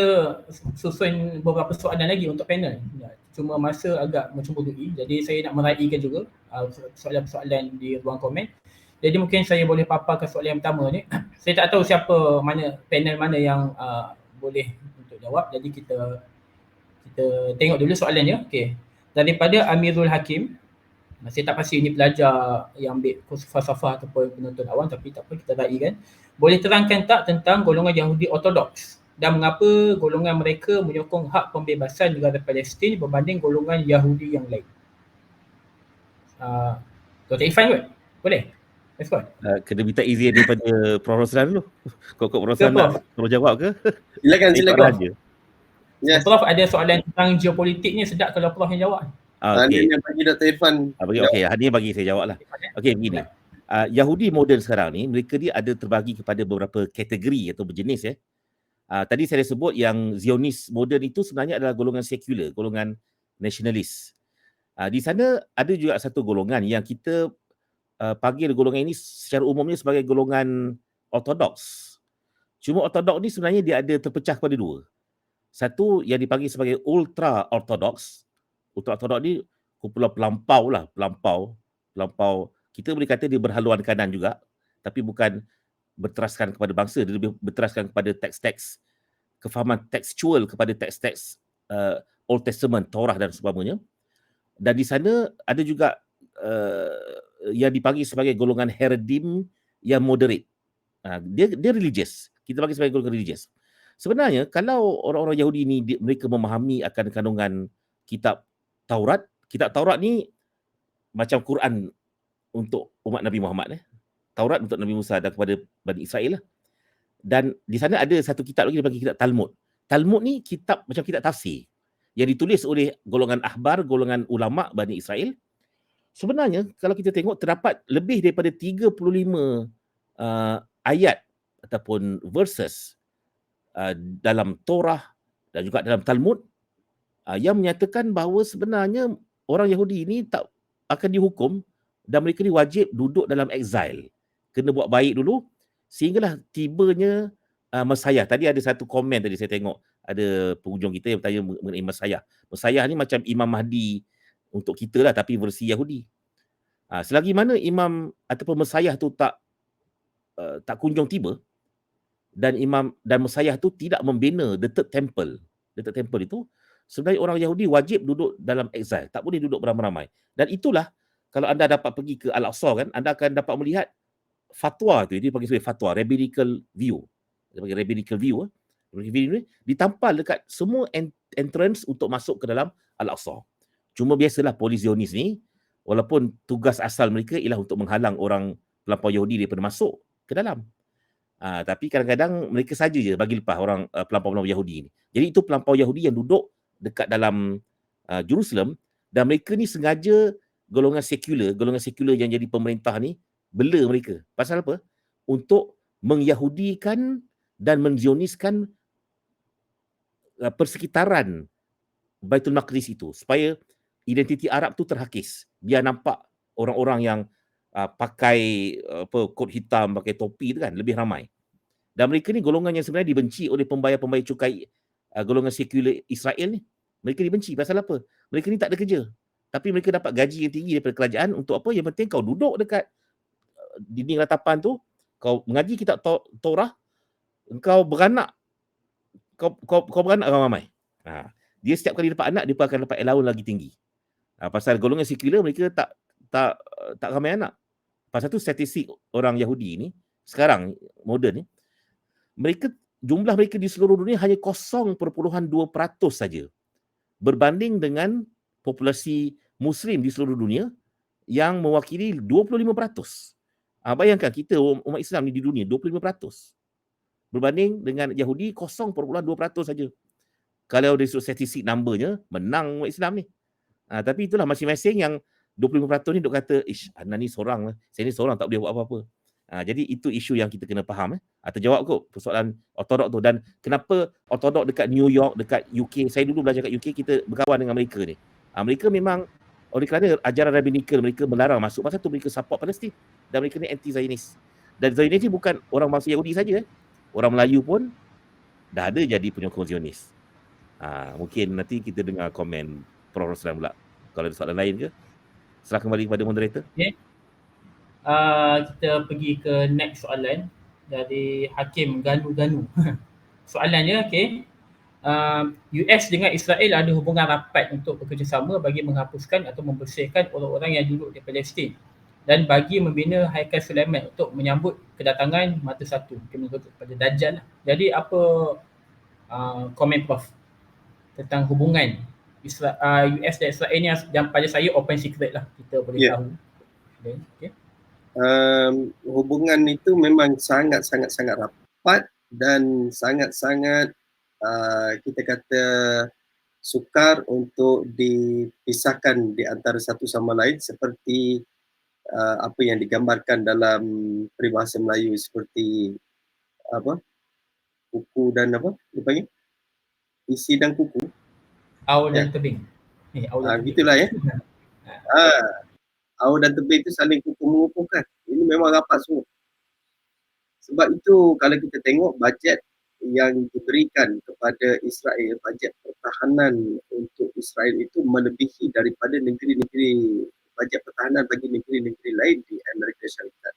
susun beberapa soalan lagi untuk panel. Cuma masa agak mencemburui, jadi saya nak meraikan juga soalan-soalan di ruang komen. Jadi mungkin saya boleh paparkan soalan yang pertama ni. Saya tak tahu siapa panel mana yang boleh untuk jawab. Jadi kita tengok dulu soalannya. Okey. Daripada Amirul Hakim. Saya tak pasti ini pelajar yang ambil kursus falsafah ataupun penonton awam, tapi tak apa, kita raikan. Boleh terangkan tak tentang golongan Yahudi Ortodoks dan mengapa golongan mereka menyokong hak pembebasan negara Palestin berbanding golongan Yahudi yang lain? Dr. Irfan kot? Boleh? Respon? Kena minta izin daripada Prof. Roslan dulu. Kok Prof. Roslan nak perlu jawab ke? Silakan. Yes. Prof ada soalan tentang geopolitik ni, sedap kalau Prof yang jawab. Okay. Yang bagi Dr. Irfan. Okey, hari ni bagi saya jawab lah. Okey, begini. Yahudi moden sekarang ni, mereka dia ada terbagi kepada beberapa kategori atau berjenis ya. Tadi saya sebut yang Zionis moden itu sebenarnya adalah golongan sekular, golongan nasionalis. Di sana ada juga satu golongan yang kita panggil golongan ini secara umumnya sebagai golongan ortodoks. Cuma ortodoks ni sebenarnya dia ada terpecah kepada dua. Satu yang dipanggil sebagai ultra ortodoks. Ultra ortodoks ni kumpulan pelampau. Kita boleh kata dia berhaluan kanan juga. tapi bukan berteraskan kepada bangsa, dia lebih berteraskan kepada teks-teks, kefahaman tekstual kepada teks-teks Old Testament, Torah dan sebagainya. Dan di sana ada juga yang dipanggil sebagai golongan Haredim yang moderate. Dia religious. Kita panggil sebagai golongan religious. Sebenarnya kalau orang-orang Yahudi ni mereka memahami akan kandungan kitab Taurat ni macam Quran untuk umat Nabi Muhammad, Taurat untuk Nabi Musa dan kepada Bani Israel lah. Dan di sana ada satu kitab lagi dipanggil kitab Talmud. Talmud ni kitab macam kitab tafsir yang ditulis oleh golongan ahbar, golongan ulama Bani Israel. Sebenarnya kalau kita tengok terdapat lebih daripada 35 ayat ataupun verses dalam Torah dan juga dalam Talmud yang menyatakan bahawa sebenarnya orang Yahudi ini tak akan dihukum dan mereka ni wajib duduk dalam exile. Kena buat baik dulu sehinggalah tibanya Mesiah. Tadi ada satu komen tadi saya tengok, ada pengunjung kita yang bertanya mengenai Mesiah. Mesiah ni macam Imam Mahdi untuk kita lah, tapi versi Yahudi. Selagi mana Imam ataupun Mesiah tu tak kunjung tiba, dan Mesiah tu tidak membina the third temple. The third temple itu sebenarnya orang Yahudi wajib duduk dalam exile, tak boleh duduk beramai-ramai. Dan itulah kalau anda dapat pergi ke Al-Aqsa kan, anda akan dapat melihat fatwa tu, dia panggil sebagai fatwa, rabbinical view. Dia panggil rabbinical view. Rabbinical view ditampal dekat semua entrance untuk masuk ke dalam Al-Aqsa. Cuma biasalah polis Zionis ni, walaupun tugas asal mereka ialah untuk menghalang orang pelampau Yahudi daripada masuk ke dalam. Tapi kadang-kadang mereka saja je bagi lepas orang pelampau-pelampau Yahudi ni. Jadi itu pelampau Yahudi yang duduk dekat dalam Jerusalem, dan mereka ni sengaja golongan sekular yang jadi pemerintah ni bela mereka. Pasal apa? Untuk mengyahudikan dan menzioniskan persekitaran Baitul Maqdis itu, supaya identiti Arab tu terhakis. Biar nampak orang-orang yang pakai kot hitam, pakai topi tu kan lebih ramai. Dan mereka ni golongan yang sebenarnya dibenci oleh pembayar-pembayar cukai golongan sekular Israel ni. Mereka dibenci pasal apa? Mereka ni tak ada kerja, tapi mereka dapat gaji yang tinggi daripada kerajaan untuk apa? Yang penting kau duduk dekat dinding ratapan tu, kau mengaji kitab Torah, kau beranak, kau beranak ramai. Dia setiap kali dapat anak, dia pun akan dapat allowance lagi tinggi. Pasal golongan sekular mereka tak ramai anak. Pasal tu statistik orang Yahudi ni sekarang moden ni, jumlah mereka di seluruh dunia hanya 0.2% saja berbanding dengan populasi Muslim di seluruh dunia yang mewakili 25%. Bayangkan kita umat Islam ni di dunia 25% berbanding dengan Yahudi 0.2% saja. Kalau dari sudut statistik numbernya, menang umat Islam ni. Tapi itulah masing-masing yang 25% ni duk kata, Ana ni seorang lah, saya ni seorang tak boleh buat apa-apa. Jadi itu isu yang kita kena faham. Terjawab kot persoalan ortodok tu. Dan kenapa ortodok dekat New York, dekat UK, saya dulu belajar kat UK, kita berkawan dengan mereka ni. Mereka memang oleh kerana ajaran rabbinical mereka melarang masuk, pasal tu mereka support Palestin. Dan mereka ni anti-Zionis. Dan Zionis ni bukan orang bangsa Yahudi saja. Orang Melayu pun dah ada jadi penyokong Zionis. Mungkin nanti kita dengar komen Prof. Roslan pula. Kalau ada soalan lain ke, serah kembali kepada moderator. Okay. Kita pergi ke next soalan dari Hakim Ganu. Soalannya, US dengan Israel ada hubungan rapat untuk bekerjasama bagi menghapuskan atau membersihkan orang-orang yang duduk di Palestin dan bagi membina Haikal Sulaiman untuk menyambut kedatangan mata satu kepada Dajjal. Jadi apa komen Prof tentang hubungan US dan Israel ni yang pada saya open secret lah, kita boleh tahu. Okay. Hubungan itu memang sangat-sangat rapat dan sangat-sangat kita kata sukar untuk dipisahkan di antara satu sama lain, seperti apa yang digambarkan dalam peribahasa Melayu seperti kuku dan dipanggil isi dan kuku, aur dan tebing. Gitulah ya. Aur dan tebing itu saling mengukuhkan. Ini memang rapat semua. Sebab itu kalau kita tengok bajet yang diberikan kepada Israel, bajet pertahanan untuk Israel itu melebihi daripada negeri-negeri, bajet pertahanan bagi negeri-negeri lain di Amerika Syarikat.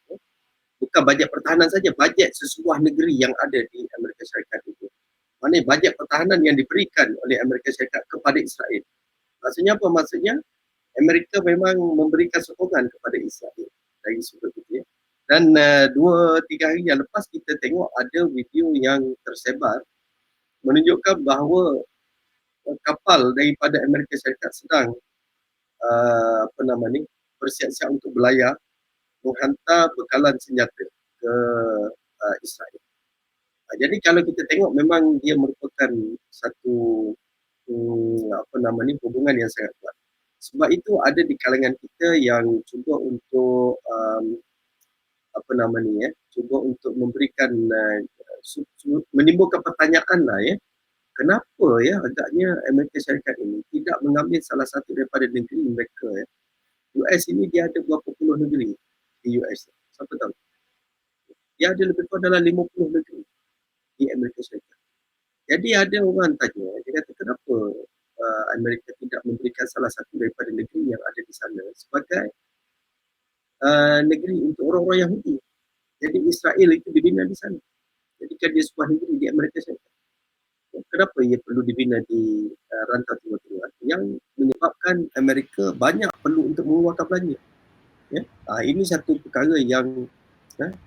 bukan bajet pertahanan saja, bajet sesebuah negeri yang ada di Amerika Syarikat itu. Maknanya bajet pertahanan yang diberikan oleh Amerika Syarikat kepada Israel. Maksudnya apa? Maksudnya Amerika memang memberikan sokongan kepada Israel dari sudut itu ya. Dan 2-3 hari yang lepas kita tengok ada video yang tersebar menunjukkan bahawa kapal daripada Amerika Syarikat sedang bersiap-siap untuk berlayar menghantar bekalan senjata ke Israel. Jadi kalau kita tengok memang dia merupakan satu hubungan yang sangat kuat. Sebab itu ada di kalangan kita yang cuba untuk cuba untuk memberikan menimbulkan pertanyaan lah ya. Kenapa ya agaknya Amerika Syarikat ini tidak mengambil salah satu daripada negeri mereka ya. US ini dia ada berapa puluh negeri di US. Siapa tahu? Dia ada lebih kurang dalam 50 negeri di Amerika Syarikat. Jadi ada orang tanya, dia kata kenapa Amerika tidak memberikan salah satu daripada negeri yang ada di sana sebagai negeri untuk orang-orang Yahudi. Jadi Israel itu dibina di sana. Jadi kan dia sebuah negeri di Amerika Syarikat. Kenapa ia perlu dibina di rantau Timur Tengah yang menyebabkan Amerika banyak perlu untuk mengeluarkan belanja. Ya? Ini satu perkara yang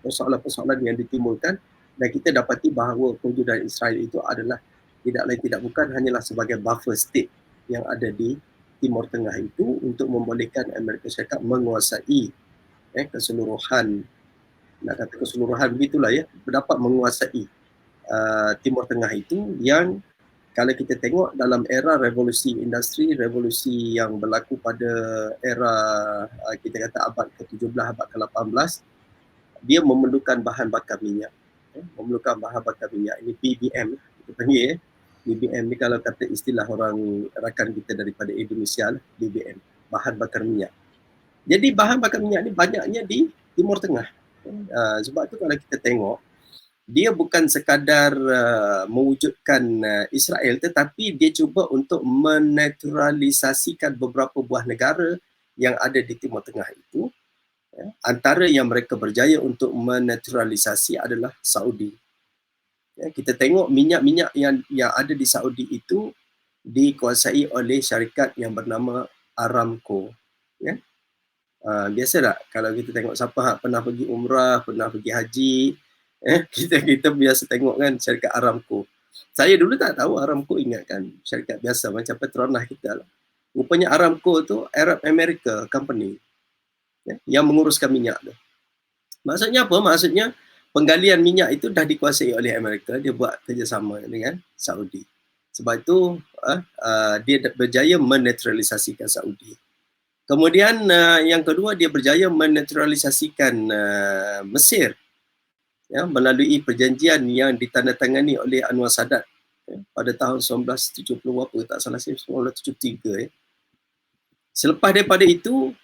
persoalan-persoalan yang ditimbulkan dan kita dapati bahawa kewujudan Israel itu adalah tidak lain tidak bukan hanyalah sebagai buffer state yang ada di Timur Tengah itu untuk membolehkan Amerika Syarikat menguasai keseluruhan, nak kata keseluruhan begitulah ya, dapat menguasai Timur Tengah itu yang kalau kita tengok dalam era revolusi industri, revolusi yang berlaku pada era kita kata abad ke-17, abad ke-18, dia memerlukan bahan bakar minyak. Memerlukan bahan bakar minyak. Ini BBM, kita panggil ya. BBM ni kalau kata istilah orang rakan kita daripada Indonesia, BBM, bahan bakar minyak. Jadi bahan bakar minyak ni banyaknya di Timur Tengah. Sebab tu kalau kita tengok, dia bukan sekadar mewujudkan Israel tetapi dia cuba untuk menetralisasikan beberapa buah negara yang ada di Timur Tengah itu. Antara yang mereka berjaya untuk menetralisasi adalah Saudi. Kita tengok minyak-minyak yang ada di Saudi itu dikuasai oleh syarikat yang bernama Aramco. Biasa tak kalau kita tengok siapa pernah pergi umrah, pernah pergi haji, kita biasa tengok kan syarikat Aramco. Saya dulu tak tahu Aramco, ingat kan syarikat biasa macam Petronas kita lah. Rupanya Aramco tu Arab America Company yang menguruskan minyak tu. Maksudnya apa? Maksudnya penggalian minyak itu dah dikuasai oleh Amerika, dia buat kerjasama dengan Saudi. Sebab itu dia berjaya menetralisasikan Saudi. Kemudian yang kedua dia berjaya menetralisasikan Mesir melalui perjanjian yang ditandatangani oleh Anwar Sadat pada tahun 1970 apa tak salah saya 1973 Selepas daripada itu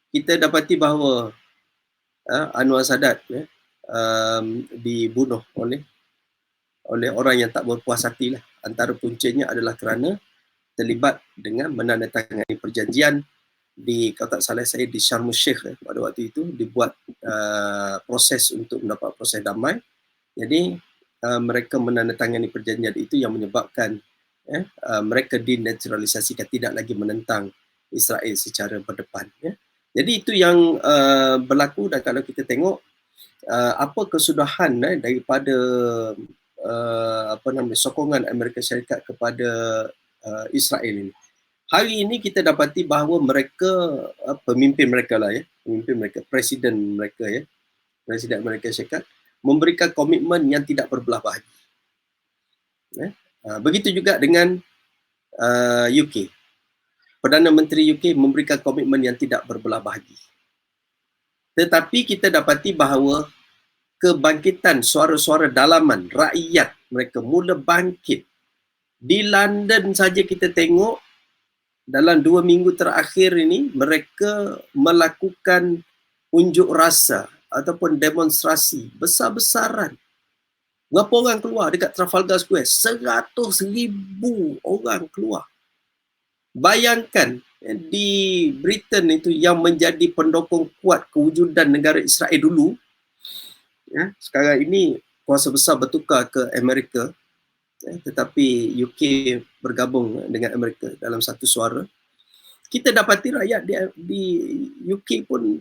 kita dapati bahawa Anwar Sadat dibunuh oleh orang yang tak berpuas hati lah. Antara puncanya adalah kerana terlibat dengan menandatangani perjanjian di, kalau tak salah saya, di Sharm el-Sheikh pada waktu itu, dibuat proses untuk mendapat proses damai. Jadi mereka menandatangani perjanjian itu yang menyebabkan mereka dinetralisasikan, tidak lagi menentang Israel secara berdepan. Jadi itu yang berlaku. Dan kalau kita tengok apa kesudahan daripada sokongan Amerika Syarikat kepada Israel ini. Hari ini kita dapati bahawa mereka, pemimpin mereka lah pemimpin mereka, presiden mereka Presiden Amerika Syarikat memberikan komitmen yang tidak berbelah bahagi. Begitu juga dengan UK. Perdana Menteri UK memberikan komitmen yang tidak berbelah bahagi. Tetapi kita dapati bahawa kebangkitan suara-suara dalaman rakyat mereka mula bangkit. Di London saja kita tengok dalam 2 minggu terakhir ini mereka melakukan unjuk rasa ataupun demonstrasi besar-besaran. Berapa orang keluar dekat Trafalgar Square? 100,000 orang keluar. Bayangkan di Britain itu yang menjadi pendukung kuat kewujudan negara Israel dulu, Ya, sekarang ini kuasa besar bertukar ke Amerika, ya, tetapi UK bergabung dengan Amerika dalam satu suara. Kita dapati rakyat di UK pun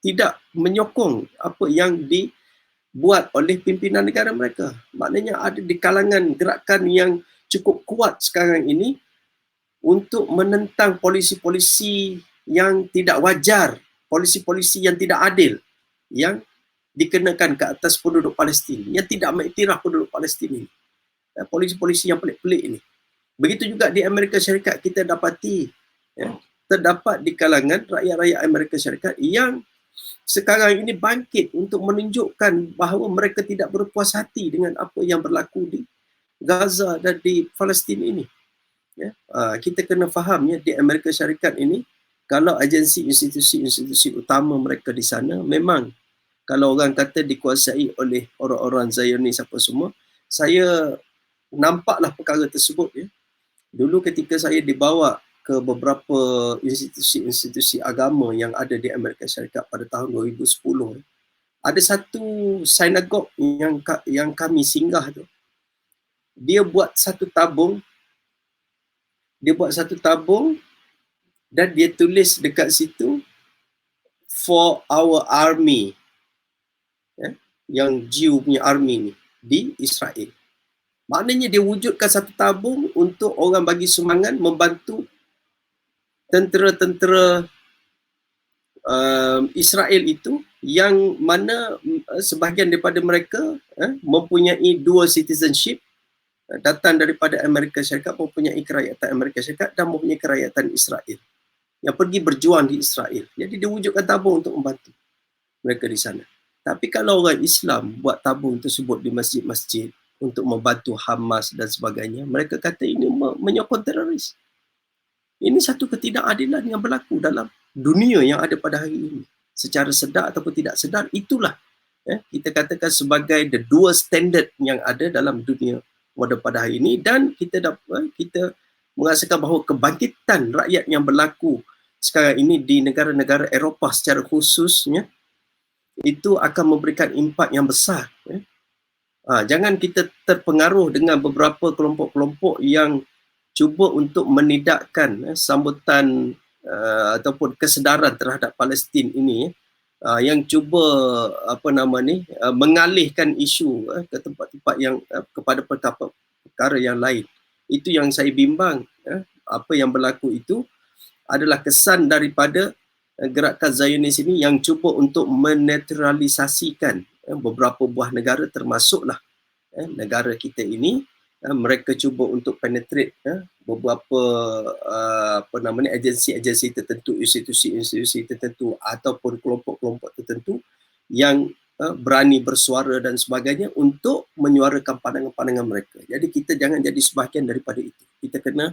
tidak menyokong apa yang dibuat oleh pimpinan negara mereka. Maknanya ada di kalangan gerakan yang cukup kuat sekarang ini untuk menentang polisi-polisi yang tidak wajar, polisi-polisi yang tidak adil, yang dikenakan ke atas penduduk Palestin, yang tidak mengiktiraf penduduk Palestin ini. Polisi-polisi yang pelik-pelik ini. Begitu juga di Amerika Syarikat kita dapati, ya, terdapat di kalangan rakyat-rakyat Amerika Syarikat yang sekarang ini bangkit untuk menunjukkan bahawa mereka tidak berpuas hati dengan apa yang berlaku di Gaza dan di Palestin ini. Ya, kita kena faham, ya, di Amerika Syarikat ini, kalau agensi institusi-institusi utama mereka di sana memang kalau orang kata dikuasai oleh orang-orang Zionis apa semua, saya nampaklah perkara tersebut, ya. Dulu ketika saya dibawa ke beberapa institusi-institusi agama yang ada di Amerika Syarikat pada tahun 2010, ada satu sinagog yang kami singgah tu. Dia buat satu tabung dan dia tulis dekat situ, for our army, ya, yang Jew punya army ni di Israel. Maknanya dia wujudkan satu tabung untuk orang bagi sumbangan membantu tentera-tentera Israel itu, yang mana sebahagian daripada mereka mempunyai dual citizenship, datang daripada Amerika Syarikat, mempunyai kerakyatan Amerika Syarikat dan mempunyai kerakyatan Israel, yang pergi berjuang di Israel. Jadi dia wujudkan tabung untuk membantu mereka di sana. Tapi kalau orang Islam buat tabung tersebut di masjid-masjid untuk membantu Hamas dan sebagainya, mereka kata ini menyokong teroris. Ini satu ketidakadilan yang berlaku dalam dunia yang ada pada hari ini. Secara sedar ataupun tidak sedar, itulah, ya, kita katakan sebagai the dual standard yang ada dalam dunia pada hari ini. Dan kita merasakan bahawa kebangkitan rakyat yang berlaku sekarang ini di negara-negara Eropah secara khususnya, itu akan memberikan impak yang besar, ya. Jangan kita terpengaruh dengan beberapa kelompok-kelompok yang cuba untuk menidakkan sambutan ataupun kesedaran terhadap Palestin ini, yang cuba mengalihkan isu ke tempat-tempat yang kepada perkara yang lain. Itu yang saya bimbang. Apa yang berlaku itu adalah kesan daripada gerakan Zionis ini yang cuba untuk menetralisasikan beberapa buah negara, termasuklah negara kita ini. Mereka cuba untuk penetrate beberapa agensi-agensi tertentu, institusi-institusi tertentu ataupun kelompok-kelompok tertentu yang berani bersuara dan sebagainya untuk menyuarakan pandangan-pandangan mereka. Jadi kita jangan jadi sebahagian daripada itu. Kita kena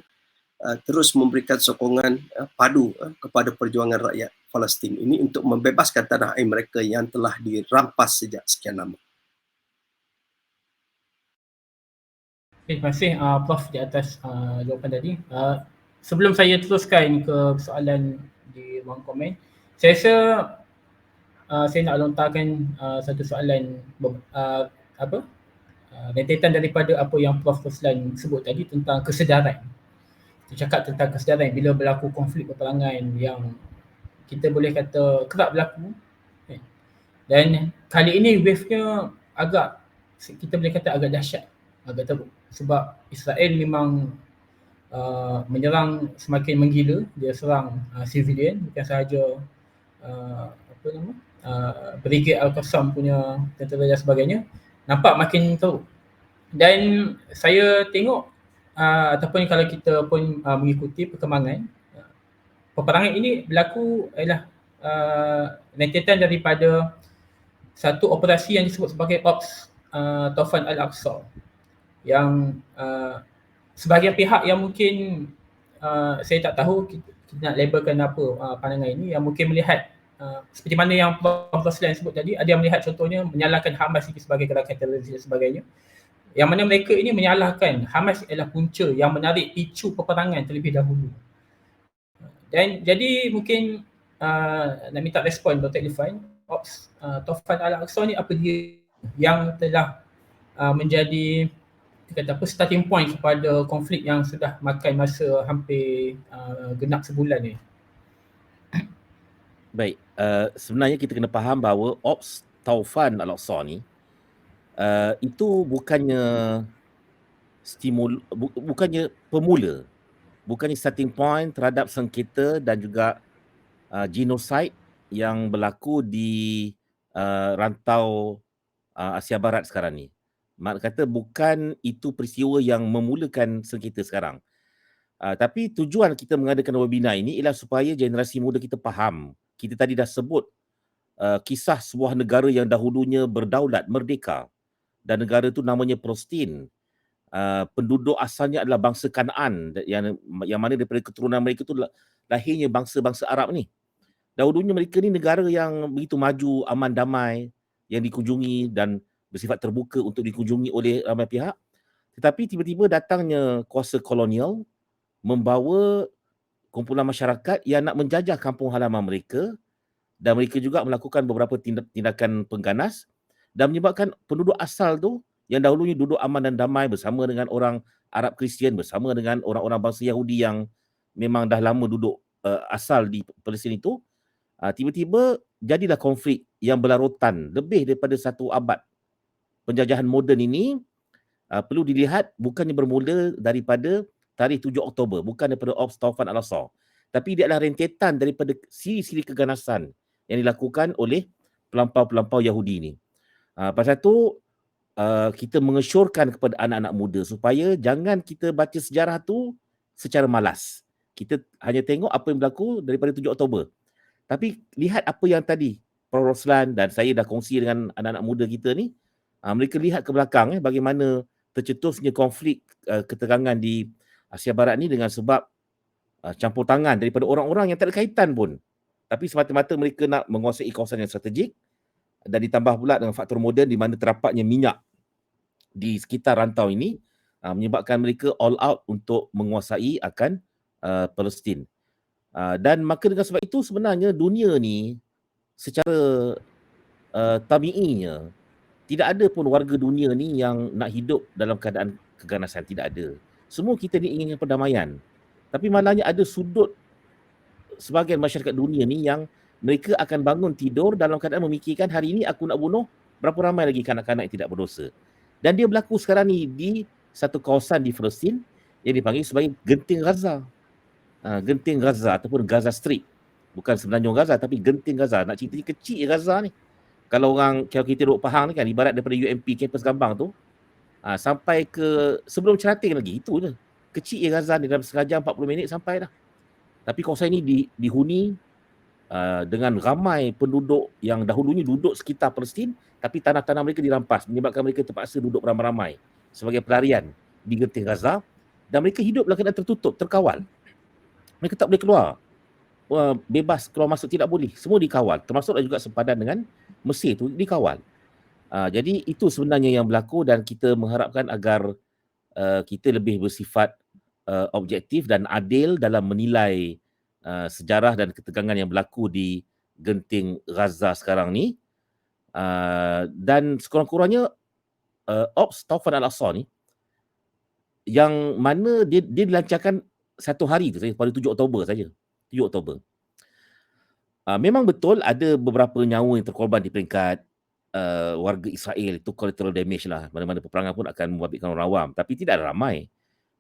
terus memberikan sokongan padu kepada perjuangan rakyat Palestin ini untuk membebaskan tanah air mereka yang telah dirampas sejak sekian lama. Terima kasih Prof di atas jawapan tadi. Sebelum saya teruskan ke soalan di ruang komen, saya rasa saya nak lontarkan satu soalan rentetan daripada apa yang Prof Ruslan sebut tadi tentang kesedaran. Dia cakap tentang kesedaran bila berlaku konflik peperangan yang kita boleh kata kerap berlaku. Dan kali ini wave-nya agak, kita boleh kata agak dahsyat, agak teruk. Sebab Israel memang menyerang semakin menggila. Dia serang civilian, bukan sahaja Brigade Al-Qassam punya tentera dan sebagainya. Nampak makin teruk. Dan saya tengok ataupun kalau kita pun mengikuti perkembangan, peperangan ini berlaku ialah rentetan daripada satu operasi yang disebut sebagai Ops Taufan Al-Aqsa, yang sebahagian pihak yang mungkin saya tak tahu kita nak labelkan apa pandangan ini, yang mungkin melihat seperti mana yang Prof Ruslan sebut tadi, ada yang melihat contohnya menyalahkan Hamas ini sebagai gerakan teroris dan sebagainya. Yang mana mereka ini menyalahkan Hamas adalah punca yang menarik picu peperangan terlebih dahulu. Dan jadi mungkin nak minta respon Dr. Irfan, Ops Taufan Al-Aqsa ni apa dia yang telah menjadi kita kata apa starting point kepada konflik yang sudah makan masa hampir genap sebulan ni. Baik, sebenarnya kita kena faham bahawa Ops Taufan Al-Aqsa ni itu bukannya bukannya pemula, bukannya starting point terhadap sengketa dan juga genocide yang berlaku di rantau Asia Barat sekarang ni. Mak kata bukan itu peristiwa yang memulakan sengketa sekarang. Tapi tujuan kita mengadakan webinar ini ialah supaya generasi muda kita faham. Kita tadi dah sebut kisah sebuah negara yang dahulunya berdaulat, merdeka. Dan negara itu namanya Palestin. Penduduk asalnya adalah bangsa Kanaan yang mana daripada keturunan mereka itu lahirnya bangsa-bangsa Arab ni. Dahulunya mereka ni negara yang begitu maju, aman damai, yang dikunjungi dan bersifat terbuka untuk dikunjungi oleh ramai pihak. Tetapi tiba-tiba datangnya kuasa kolonial membawa kumpulan masyarakat yang nak menjajah kampung halaman mereka dan mereka juga melakukan beberapa tindakan pengganas dan menyebabkan penduduk asal tu yang dahulunya duduk aman dan damai bersama dengan orang Arab Kristian, bersama dengan orang-orang bangsa Yahudi yang memang dah lama duduk asal di Palestin itu, tiba-tiba jadilah konflik yang berlarutan lebih daripada 1 abad. Penjajahan moden ini perlu dilihat bukannya bermula daripada tarikh 7 Oktober, bukan daripada Ops Taufan Al-Aqsa, tapi dia adalah rentetan daripada siri-siri keganasan yang dilakukan oleh pelampau-pelampau Yahudi ini. Pasal tu kita mengesyorkan kepada anak-anak muda supaya jangan kita baca sejarah tu secara malas. Kita hanya tengok apa yang berlaku daripada 7 Oktober. Tapi lihat apa yang tadi Prof. Roslan dan saya dah kongsi dengan anak-anak muda kita ni, mereka lihat ke belakang bagaimana tercetusnya konflik ketegangan di Asia Barat ni dengan sebab campur tangan daripada orang-orang yang tak ada kaitan pun. Tapi semata-mata mereka nak menguasai kawasan yang strategik dan ditambah pula dengan faktor moden di mana terapatnya minyak di sekitar rantau ini menyebabkan mereka all out untuk menguasai akan Palestin. Dan maka dengan sebab itu sebenarnya dunia ni secara tabiinya tidak ada pun warga dunia ni yang nak hidup dalam keadaan keganasan, tidak ada. Semua kita ni ingin perdamaian. Tapi malangnya ada sudut sebahagian masyarakat dunia ni yang mereka akan bangun tidur dalam keadaan memikirkan hari ini aku nak bunuh berapa ramai lagi kanak-kanak yang tidak berdosa. Dan dia berlaku sekarang ni di satu kawasan di Palestin yang dipanggil sebagai Genting Gaza. Genting Gaza ataupun Gaza Strip. Bukan Semenanjung Gaza tapi Genting Gaza. Nak cerita kecil Gaza ni. Kalau kita duduk Pahang ni kan, ibarat daripada UMP kampus Gambang tu sampai ke sebelum Cerating lagi, itu je. Kecil Gaza ni, dalam setengah jam 40 minit sampai dah. Tapi kawasan ini dihuni dengan ramai penduduk yang dahulunya duduk sekitar Palestin, tapi tanah-tanah mereka dirampas, menyebabkan mereka terpaksa duduk beramai-ramai sebagai pelarian di Genting Gaza, dan mereka hidup dalam keadaan tertutup, terkawal. Mereka tak boleh keluar. Bebas keluar masuk tidak boleh. Semua dikawal. Termasuklah juga sempadan dengan Mesir tu dikawal. Jadi itu sebenarnya yang berlaku dan kita mengharapkan agar kita lebih bersifat objektif dan adil dalam menilai sejarah dan ketegangan yang berlaku di Genting Gaza sekarang ni. Dan sekurang-kurangnya Ops Taufan Al-Aqsa ni yang mana dia dilancarkan 1 hari tu saja pada 7 Oktober saja. 7 Oktober. Memang betul ada beberapa nyawa yang terkorban di peringkat warga Israel, itu collateral damage lah. Mana-mana peperangan pun akan membabitkan orang awam. Tapi tidak ada ramai.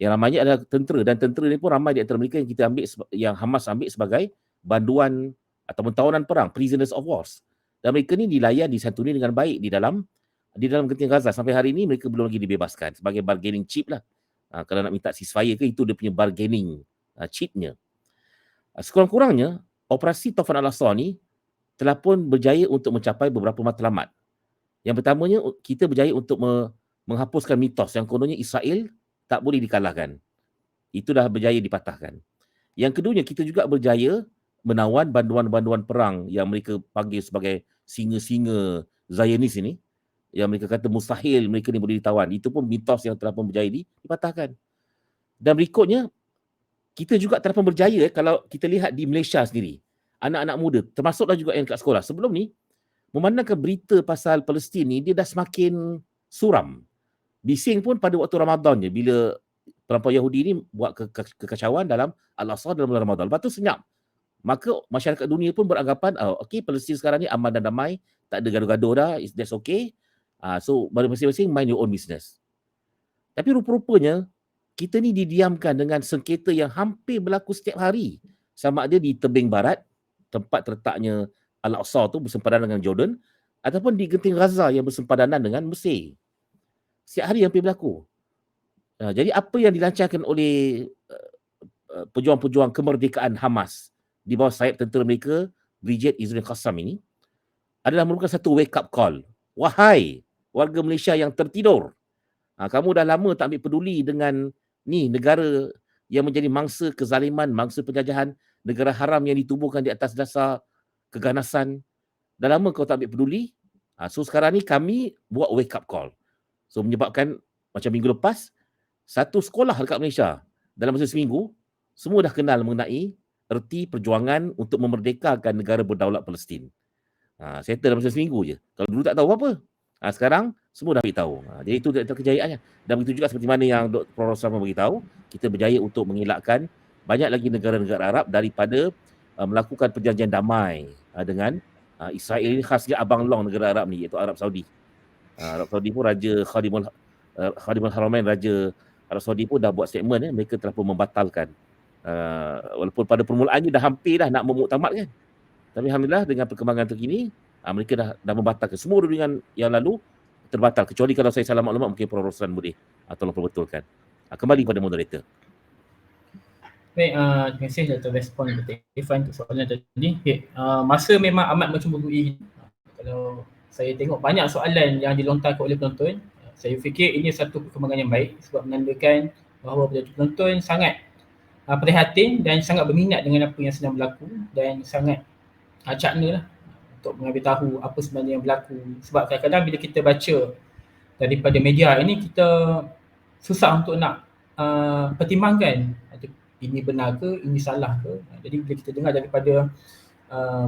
Yang ramainya adalah tentera. Dan tentera ni pun ramai di antara mereka yang kita ambil, yang Hamas ambil sebagai banduan ataupun tawanan perang, prisoners of wars. Dan mereka ni dilayan, disantuni dengan baik di dalam Genting Gaza. Sampai hari ini mereka belum lagi dibebaskan sebagai bargaining chip lah. Kalau nak minta ceasefire ke, itu dia punya bargaining chipnya. Sekurang-kurangnya operasi Taufan Al-Aqsa ni telah pun berjaya untuk mencapai beberapa matlamat. Yang pertamanya, kita berjaya untuk menghapuskan mitos yang kononnya Israel tak boleh dikalahkan. Itu dah berjaya dipatahkan. Yang keduanya, kita juga berjaya menawan banduan-banduan perang yang mereka panggil sebagai singa-singa Zionis ini, yang mereka kata mustahil mereka ni boleh ditawan. Itu pun mitos yang telah pun berjaya dipatahkan. Dan berikutnya, kita juga telah pun berjaya kalau kita lihat di Malaysia sendiri. Anak-anak muda, termasuklah juga yang kat sekolah. Sebelum ni, memandangkan berita pasal Palestin ni dia dah semakin suram. Bising pun pada waktu Ramadan je, bila perempuan Yahudi ni buat kekacauan dalam Al-Aqsa dalam bulan Ramadan. Lepas tu senyap. Maka masyarakat dunia pun beranggapan, okey, Palestin sekarang ni aman dan damai, tak ada gaduh-gaduh dah, that's okay. So masing-masing mind your own business. Tapi rupa-rupanya kita ni didiamkan dengan sengketa yang hampir berlaku setiap hari. Sama ada di tebing barat, tempat terletaknya Al-Aqsa tu bersempadanan dengan Jordan, ataupun di genting Gaza yang bersempadanan dengan Mesir. Setiap hari hampir berlaku. Jadi apa yang dilancarkan oleh pejuang-pejuang kemerdekaan Hamas di bawah sayap tentera mereka, Brigade Izzuddin Qassam ini, adalah merupakan satu wake up call. Wahai warga Malaysia yang tertidur, kamu dah lama tak ambil peduli dengan ni negara yang menjadi mangsa kezaliman, mangsa penjajahan, negara haram yang ditubuhkan di atas dasar keganasan. Dah lama kau tak ambil peduli. So sekarang ni kami buat wake up call. So menyebabkan macam minggu lepas, satu sekolah dekat Malaysia dalam masa seminggu, semua dah kenal mengenai erti perjuangan untuk memerdekakan negara berdaulat Palestin. Settle dalam masa seminggu je. Kalau dulu tak tahu apa-apa. Sekarang semua dah beritahu. Jadi itu kejayaannya. Dan begitu juga seperti mana yang Dr. Prof. Roslan beritahu, kita berjaya untuk mengelakkan banyak lagi negara-negara Arab daripada melakukan perjanjian damai dengan Israel. Ini khasnya abang long negara Arab ni, iaitu Arab Saudi. Arab Saudi pun Raja Khadimul Haramain, Raja Arab Saudi pun dah buat statement, mereka telah pun membatalkan. Walaupun pada permulaannya dah hampir dah nak memuktamadkan. Tapi alhamdulillah dengan perkembangan terkini, mereka dah membatalkan. Semua rundingan yang lalu terbatal. Kecuali kalau saya salah maklumat, mungkin Prof. Roslan boleh tolong perbetulkan. Kembali pada moderator. Baik, terima kasih Dr. Respon Dr. Irfan untuk soalan tadi. Masa memang amat mencemburui. Kalau saya tengok banyak soalan yang dilontarkan oleh penonton, saya fikir ini satu perkembangan yang baik sebab menandakan bahawa penonton sangat prihatin dan sangat berminat dengan apa yang sedang berlaku dan sangat cakna lah untuk mengambil tahu apa sebenarnya yang berlaku. Sebab kadang-kadang bila kita baca daripada media ini, kita susah untuk nak pertimbangkan ini benar ke, ini salah ke. Jadi bila kita dengar daripada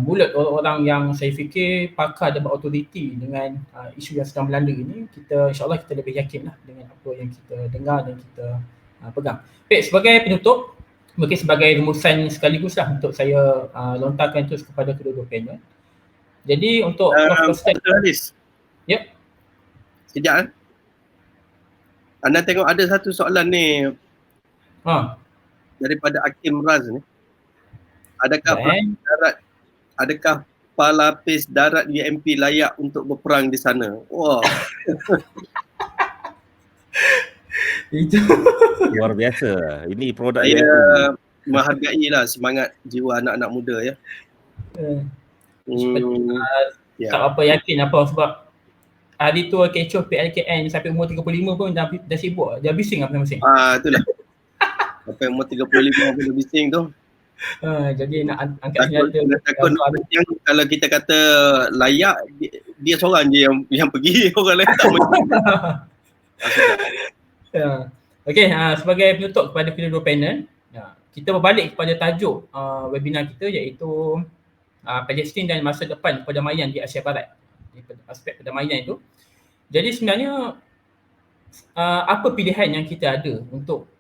mulut orang-orang yang saya fikir pakar dan berautoriti dengan isu yang sedang melanda ini, kita insyaAllah kita lebih yakin lah dengan apa yang kita dengar dan kita pegang. Baik, sebagai penutup, mungkin sebagai rumusan sekaligus lah untuk saya lontarkan terus kepada kedua-dua panel. Jadi untuk Prof. Hadis. Yep. Sekejap. Anda tengok ada satu soalan ni daripada Hakim Raz ni. Adakah pelapis darat UMP layak untuk berperang di sana? Wah. Itu luar biasa. Ini produk yang menghargai lah semangat jiwa anak-anak muda ya. Tak apa yakin apa sebab hari tu kecoh PLKN sampai umur 35 pun dah sibuk, dah bising masing-masing. Itulah. Sampai umur 35 pun dah bising tu. Jadi nak angkat senjata. Kalau kita kata layak, dia seorang je yang pergi, orang lain tak pergi. Okey, sebagai penutup kepada kedua-dua panel, kita berbalik kepada tajuk webinar kita iaitu Palestin dan masa depan perdamaian di Asia Barat. Aspek perdamaian itu. Jadi sebenarnya apa pilihan yang kita ada untuk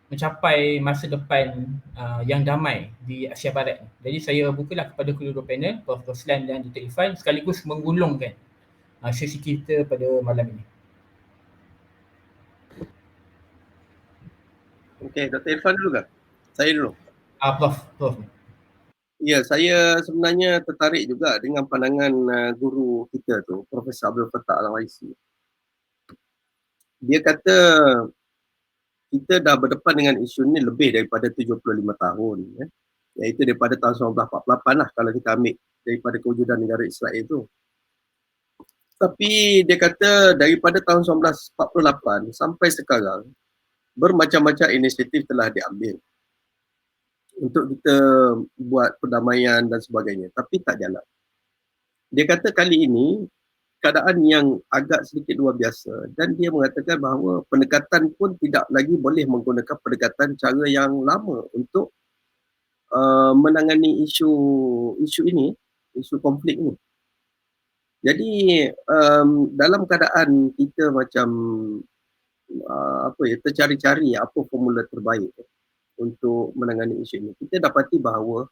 mencapai masa depan yang damai di Asia Barat. Jadi saya bukalah kepada kedua-dua panel, Prof. Roslan dan Dr. Irfan, sekaligus menggulungkan sesi kita pada malam ini. Okey, Dr. Irfan dulu kah? Saya dulu. Prof. Ya, saya sebenarnya tertarik juga dengan pandangan guru kita tu, Profesor Abdul Fattah Al-Raisi. Dia kata kita dah berdepan dengan isu ni lebih daripada 75 tahun ya. Iaitu daripada tahun 1948 lah kalau kita ambil daripada kewujudan negara Israel tu. Tapi dia kata daripada tahun 1948 sampai sekarang bermacam-macam inisiatif telah diambil untuk kita buat perdamaian dan sebagainya, tapi tak jalan. Dia kata kali ini keadaan yang agak sedikit luar biasa dan dia mengatakan bahawa pendekatan pun tidak lagi boleh menggunakan pendekatan cara yang lama untuk menangani isu ini, isu konflik ini. Jadi dalam keadaan kita macam tercari-cari apa formula terbaik untuk menangani isu ini, kita dapati bahawa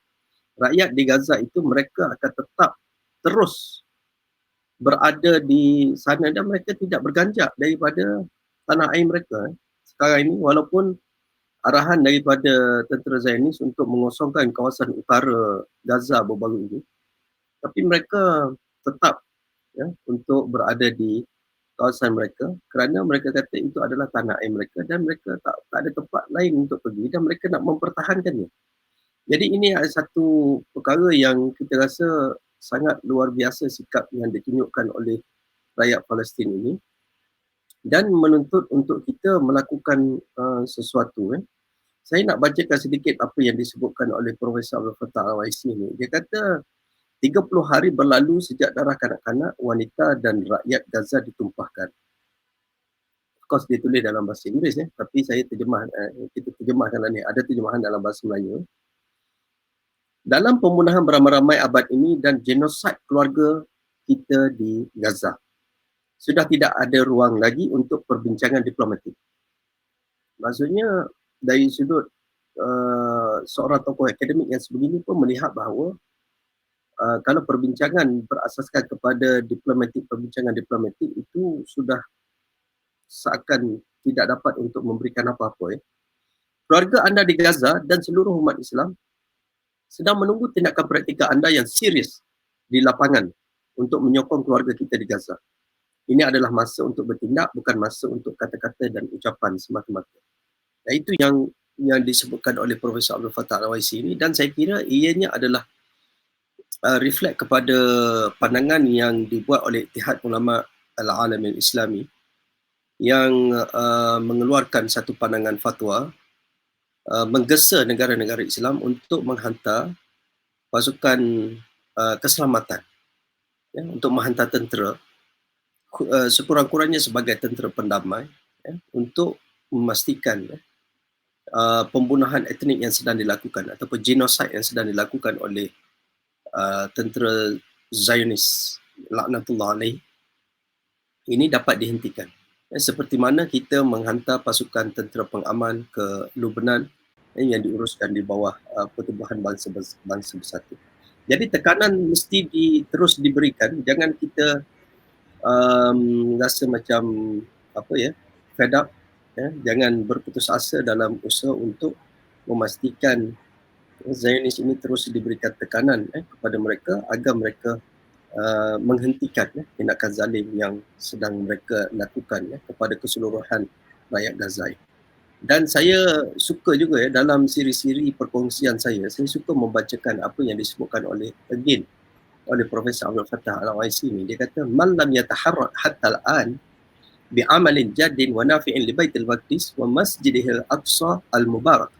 rakyat di Gaza itu mereka akan tetap terus berada di sana dan mereka tidak berganjak daripada tanah air mereka sekarang ini, walaupun arahan daripada tentera Zionis untuk mengosongkan kawasan utara Gaza baru-baru ini, tapi mereka tetap untuk berada di kawasan mereka kerana mereka kata itu adalah tanah air mereka dan mereka tak ada tempat lain untuk pergi dan mereka nak mempertahankannya. Jadi ini adalah satu perkara yang kita rasa sangat luar biasa sikap yang ditunjukkan oleh rakyat Palestin ini dan menuntut untuk kita melakukan sesuatu. Saya nak bacakan sedikit apa yang disebutkan oleh Profesor Abdul Fattah Al-Raisi ini. Dia kata 30 hari berlalu sejak darah kanak-kanak, wanita dan rakyat Gaza ditumpahkan. Of course dia tulis dalam bahasa Inggeris tapi saya kita terjemahkan ni, ada terjemahan dalam bahasa Melayu. Dalam pembunuhan beramai-ramai abad ini dan genosid keluarga kita di Gaza, sudah tidak ada ruang lagi untuk perbincangan diplomatik. Maksudnya dari sudut seorang tokoh akademik yang sebegini pun melihat bahawa kalau perbincangan berasaskan kepada perbincangan diplomatik itu sudah seakan tidak dapat untuk memberikan apa-apa. Keluarga anda di Gaza dan seluruh umat Islam sedang menunggu tindakan praktikal anda yang serius di lapangan untuk menyokong keluarga kita di Gaza. Ini adalah masa untuk bertindak, bukan masa untuk kata-kata dan ucapan semata-mata. Dan itu yang disebutkan oleh Profesor Abdul Fattah Al-Raisi ini, dan saya kira ianya adalah reflect kepada pandangan yang dibuat oleh Ittihad Ulama Al-Alam Al-Islami yang mengeluarkan satu pandangan fatwa menggesa negara-negara Islam untuk menghantar pasukan keselamatan untuk menghantar tentera sekurang-kurangnya sebagai tentera pendamai untuk memastikan pembunuhan etnik yang sedang dilakukan ataupun genosid yang sedang dilakukan oleh tentera Zionis laknatullah alaih ini dapat dihentikan. Seperti mana kita menghantar pasukan tentera pengaman ke Lebanon yang diuruskan di bawah Pertubuhan Bangsa Bersatu. Jadi tekanan mesti terus diberikan. Jangan kita rasa macam fed up. Jangan berputus asa dalam usaha untuk memastikan Zionis ini terus diberikan tekanan kepada mereka agar mereka menghentikan tindakan zalim yang sedang mereka lakukan kepada keseluruhan rakyat Gaza. Dan saya suka juga dalam siri-siri perkongsian saya suka membacakan apa yang disebutkan oleh Profesor Abdul Fattah Al-Raisi ini. Dia kata man lam yataharrak hatta al-an bi'amalin jaddin wa nafi'in li Baitul Maqdis wa Masjidil Aqsa al-Mubarak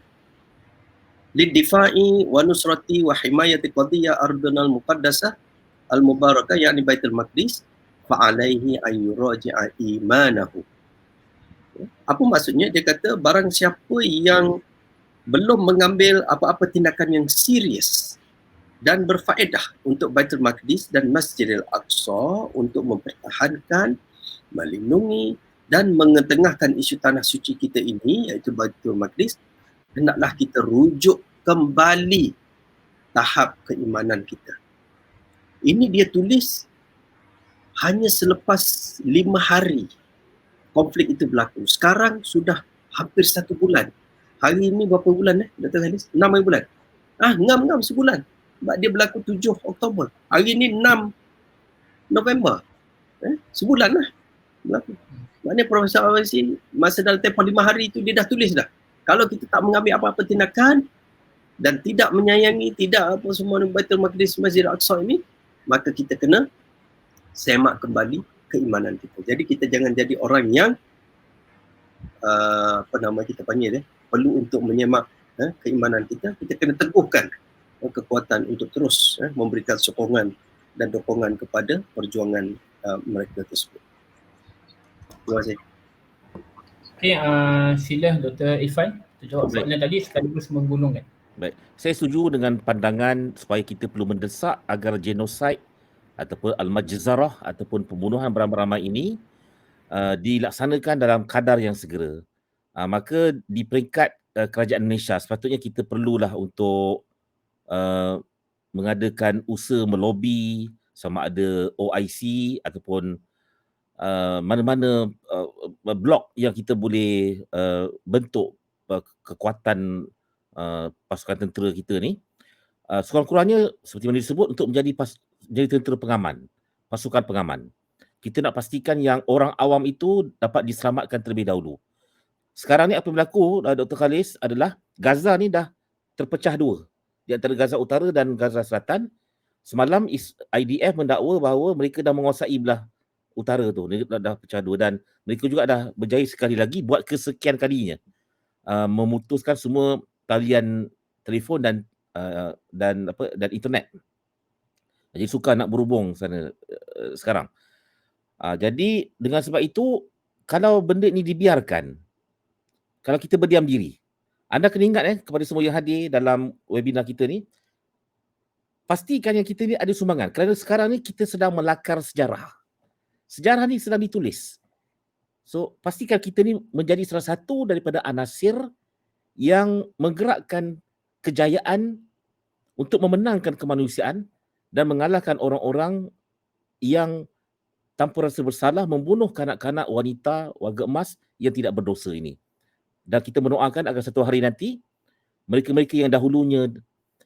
liddifa'i wa nusrati wa himayati qadiyya arduna al-muqaddasah al-Mubarakah yakni Baitul Maqdis fa'alaihi an yuraji'a imanahu. Apa maksudnya? Dia kata barang siapa yang belum mengambil apa-apa tindakan yang serius dan berfaedah untuk Baitul Maqdis dan Masjidil Aqsa untuk mempertahankan, melindungi dan mengetengahkan isu tanah suci kita ini iaitu Baitul Maqdis, hendaklah kita rujuk kembali tahap keimanan kita. Ini dia tulis hanya selepas 5 hari konflik itu berlaku. Sekarang sudah hampir 1 bulan. Hari ini berapa bulan Dr. Hanis? 6 bulan. Ngam sebulan. Sebab dia berlaku 7 Oktober. Hari ini 6 November. Sebulan lah berlaku. Maknanya Profesor Al-Raisi masa dalam tempoh 5 hari itu dia dah tulis dah. Kalau kita tak mengambil apa-apa tindakan dan tidak menyayangi, tidak apa semua Baitul Maqdis Masjid Al-Aqsa ini, maka kita kena semak kembali keimanan kita. Jadi kita jangan jadi orang yang kita panggil perlu untuk menyemak keimanan kita. Kita kena teguhkan kekuatan untuk terus memberikan sokongan dan dukungan kepada perjuangan mereka tersebut. Terima kasih. Okey, sila Dr. Irfan untuk jawab soalan tadi sekaligus menggulungkan. Baik, saya setuju dengan pandangan supaya kita perlu mendesak agar genosid ataupun al-majzarah ataupun pembunuhan beramai-ramai ini dilaksanakan dalam kadar yang segera. Maka di peringkat kerajaan Malaysia sepatutnya kita perlulah untuk mengadakan usaha melobi sama ada OIC ataupun mana-mana blok yang kita boleh bentuk kekuatan pasukan tentera kita ni, sekurang-kurangnya seperti mana disebut untuk jadi tentera pengaman, pasukan pengaman. Kita nak pastikan yang orang awam itu dapat diselamatkan terlebih dahulu. Sekarang ni apa yang berlaku, Dr. Khalis, adalah Gaza ni dah terpecah dua di antara Gaza Utara dan Gaza Selatan. Semalam IDF mendakwa bahawa mereka dah menguasai belah utara tu, dah pecah dua, dan mereka juga dah berjaya sekali lagi buat kesekian kalinya memutuskan semua talian telefon dan internet. Jadi sukar nak berhubung sana sekarang. Jadi dengan sebab itu, kalau benda ni dibiarkan, kalau kita berdiam diri, anda kena ingat kepada semua yang hadir dalam webinar kita ni, pastikan yang kita ni ada sumbangan. Kerana sekarang ni kita sedang melakar sejarah. Sejarah ni sedang ditulis. So, pastikan kita ni menjadi salah satu daripada anasir yang menggerakkan kejayaan untuk memenangkan kemanusiaan dan mengalahkan orang-orang yang tanpa rasa bersalah membunuh kanak-kanak, wanita, warga emas yang tidak berdosa ini. Dan kita mendoakan agar satu hari nanti, mereka-mereka yang dahulunya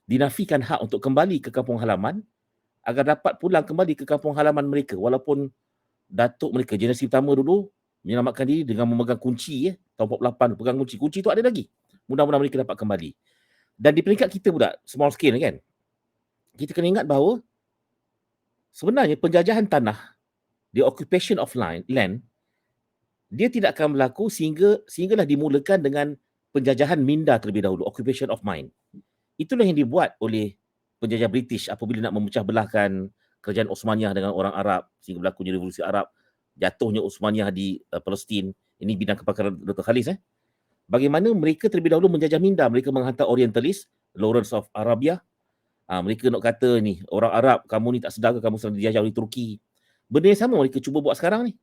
dinafikan hak untuk kembali ke kampung halaman, agar dapat pulang kembali ke kampung halaman mereka, walaupun datuk mereka, generasi pertama dulu, menyelamatkan diri dengan memegang kunci, tahun 48, pegang kunci. Kunci tu ada lagi. Mudah-mudahan mereka dapat kembali. Dan di peringkat kita pula, small scale kan, kita kena ingat bahawa sebenarnya penjajahan tanah, the occupation of land, dia tidak akan berlaku sehinggalah dimulakan dengan penjajahan minda terlebih dahulu, occupation of mind. Itulah yang dibuat oleh penjajah British apabila nak memecah belahkan kerajaan Osmaniyah dengan orang Arab sehingga berlakunya revolusi Arab, jatuhnya Osmaniyah di Palestin. Ini bidang kepakaran Dr. Khalis. Bagaimana mereka terlebih dahulu menjajah minda, mereka menghantar Orientalis, Lawrence of Arabia. Mereka nak kata ni, orang Arab, kamu ni tak sedar ke kamu sedang dijajah oleh Turki. Benda yang sama mereka cuba buat sekarang ni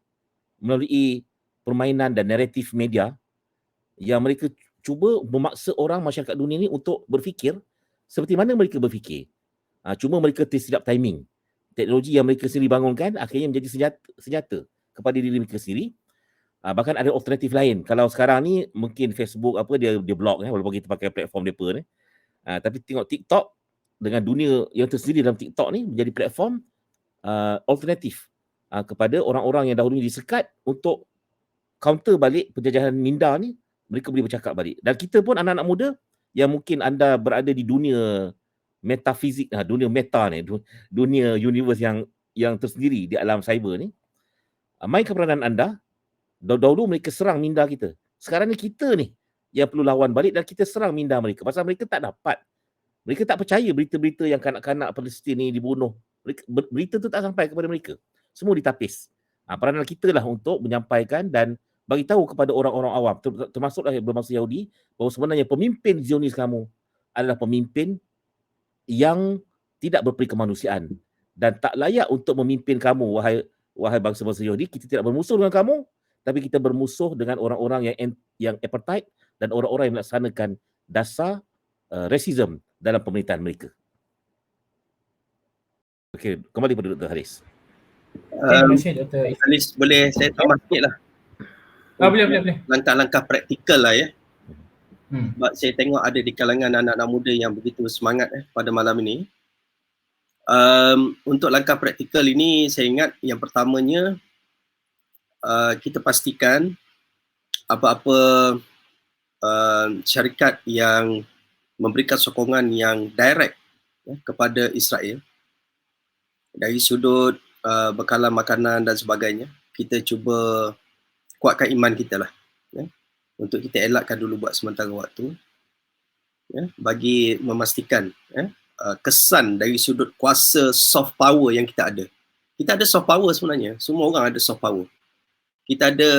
melalui permainan dan naratif media yang mereka cuba memaksa orang masyarakat dunia ni untuk berfikir seperti mana mereka berfikir. Cuma mereka tersilap timing. Teknologi yang mereka sendiri bangunkan akhirnya menjadi senjata kepada diri mereka sendiri. Bahkan ada alternatif lain. Kalau sekarang ni mungkin Facebook dia block walaupun kita pakai platform mereka ni. Tapi tengok TikTok dengan dunia yang tersendiri dalam TikTok ni menjadi platform alternatif kepada orang-orang yang dahulu disekat untuk counter balik penjajahan minda ni. Mereka boleh bercakap balik. Dan kita pun anak-anak muda yang mungkin anda berada di dunia metafizik, dunia meta ni, dunia universe yang tersendiri di alam cyber ni, mainkan peranan anda. Dahulu mereka serang minda kita. Sekarang ni kita ni yang perlu lawan balik dan kita serang minda mereka. Pasal mereka tak dapat. Mereka tak percaya berita-berita yang kanak-kanak Palestin ni dibunuh. Berita tu tak sampai kepada mereka. Semua ditapis. Peranan kita lah untuk menyampaikan dan bagi tahu kepada orang-orang awam, termasuklah berbangsa Yahudi, bahawa sebenarnya pemimpin Zionis kamu adalah pemimpin yang tidak berperi kemanusiaan dan tak layak untuk memimpin kamu, wahai bangsa-bangsa Yahudi. Kita tidak bermusuh dengan kamu, tapi kita bermusuh dengan orang-orang yang apartheid dan orang-orang yang melaksanakan dasar racism dalam pemerintahan mereka. Okey, kembali pada Dr. Haris. Terima kasih Dr. Haris, boleh saya tambah sikit lah. Boleh. Langkah-langkah praktikal lah ya. Sebab saya tengok ada di kalangan anak-anak muda yang begitu semangat pada malam ini. Untuk langkah praktikal ini, saya ingat yang pertamanya, kita pastikan apa-apa syarikat yang memberikan sokongan yang direct kepada Israel dari sudut bekalan makanan dan sebagainya, kita cuba kuatkan iman kita lah untuk kita elakkan dulu buat sementara waktu bagi memastikan kesan dari sudut kuasa soft power yang kita ada. Kita ada soft power sebenarnya, semua orang ada soft power. Kita ada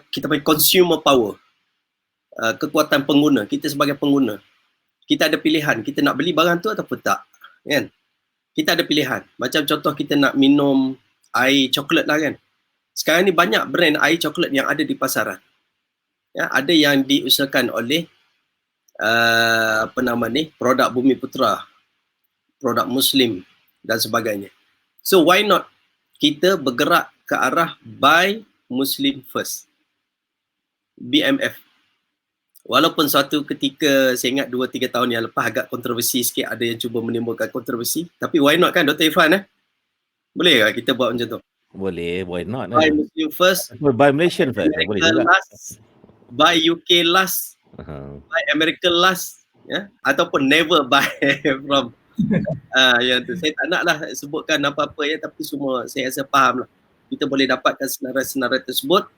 kita panggil consumer power, kekuatan pengguna. Kita sebagai pengguna, kita ada pilihan, kita nak beli barang tu ataupun tak, kan? kita ada pilihan. Macam contoh kita nak minum air coklat lah kan. Sekarang ni banyak brand air coklat yang ada di pasaran. Ya, ada yang diusahakan oleh produk Bumi Putra, produk Muslim dan sebagainya. So why not kita bergerak ke arah Buy Muslim First, BMF. Walaupun suatu ketika saya ingat 2-3 tahun yang lepas agak kontroversi sikit, ada yang cuba menimbulkan kontroversi, tapi why not kan Dr. Irfan Boleh tak kita buat macam tu? Boleh, why not? Buy Muslim first, Buy Malaysian first. Boleh juga. last, buy UK last, buy America last, ya, ataupun never buy from yang tu. Saya tak nak lah sebutkan apa-apa ya, tapi semua saya rasa faham lah. Kita boleh dapatkan senarai-senarai tersebut,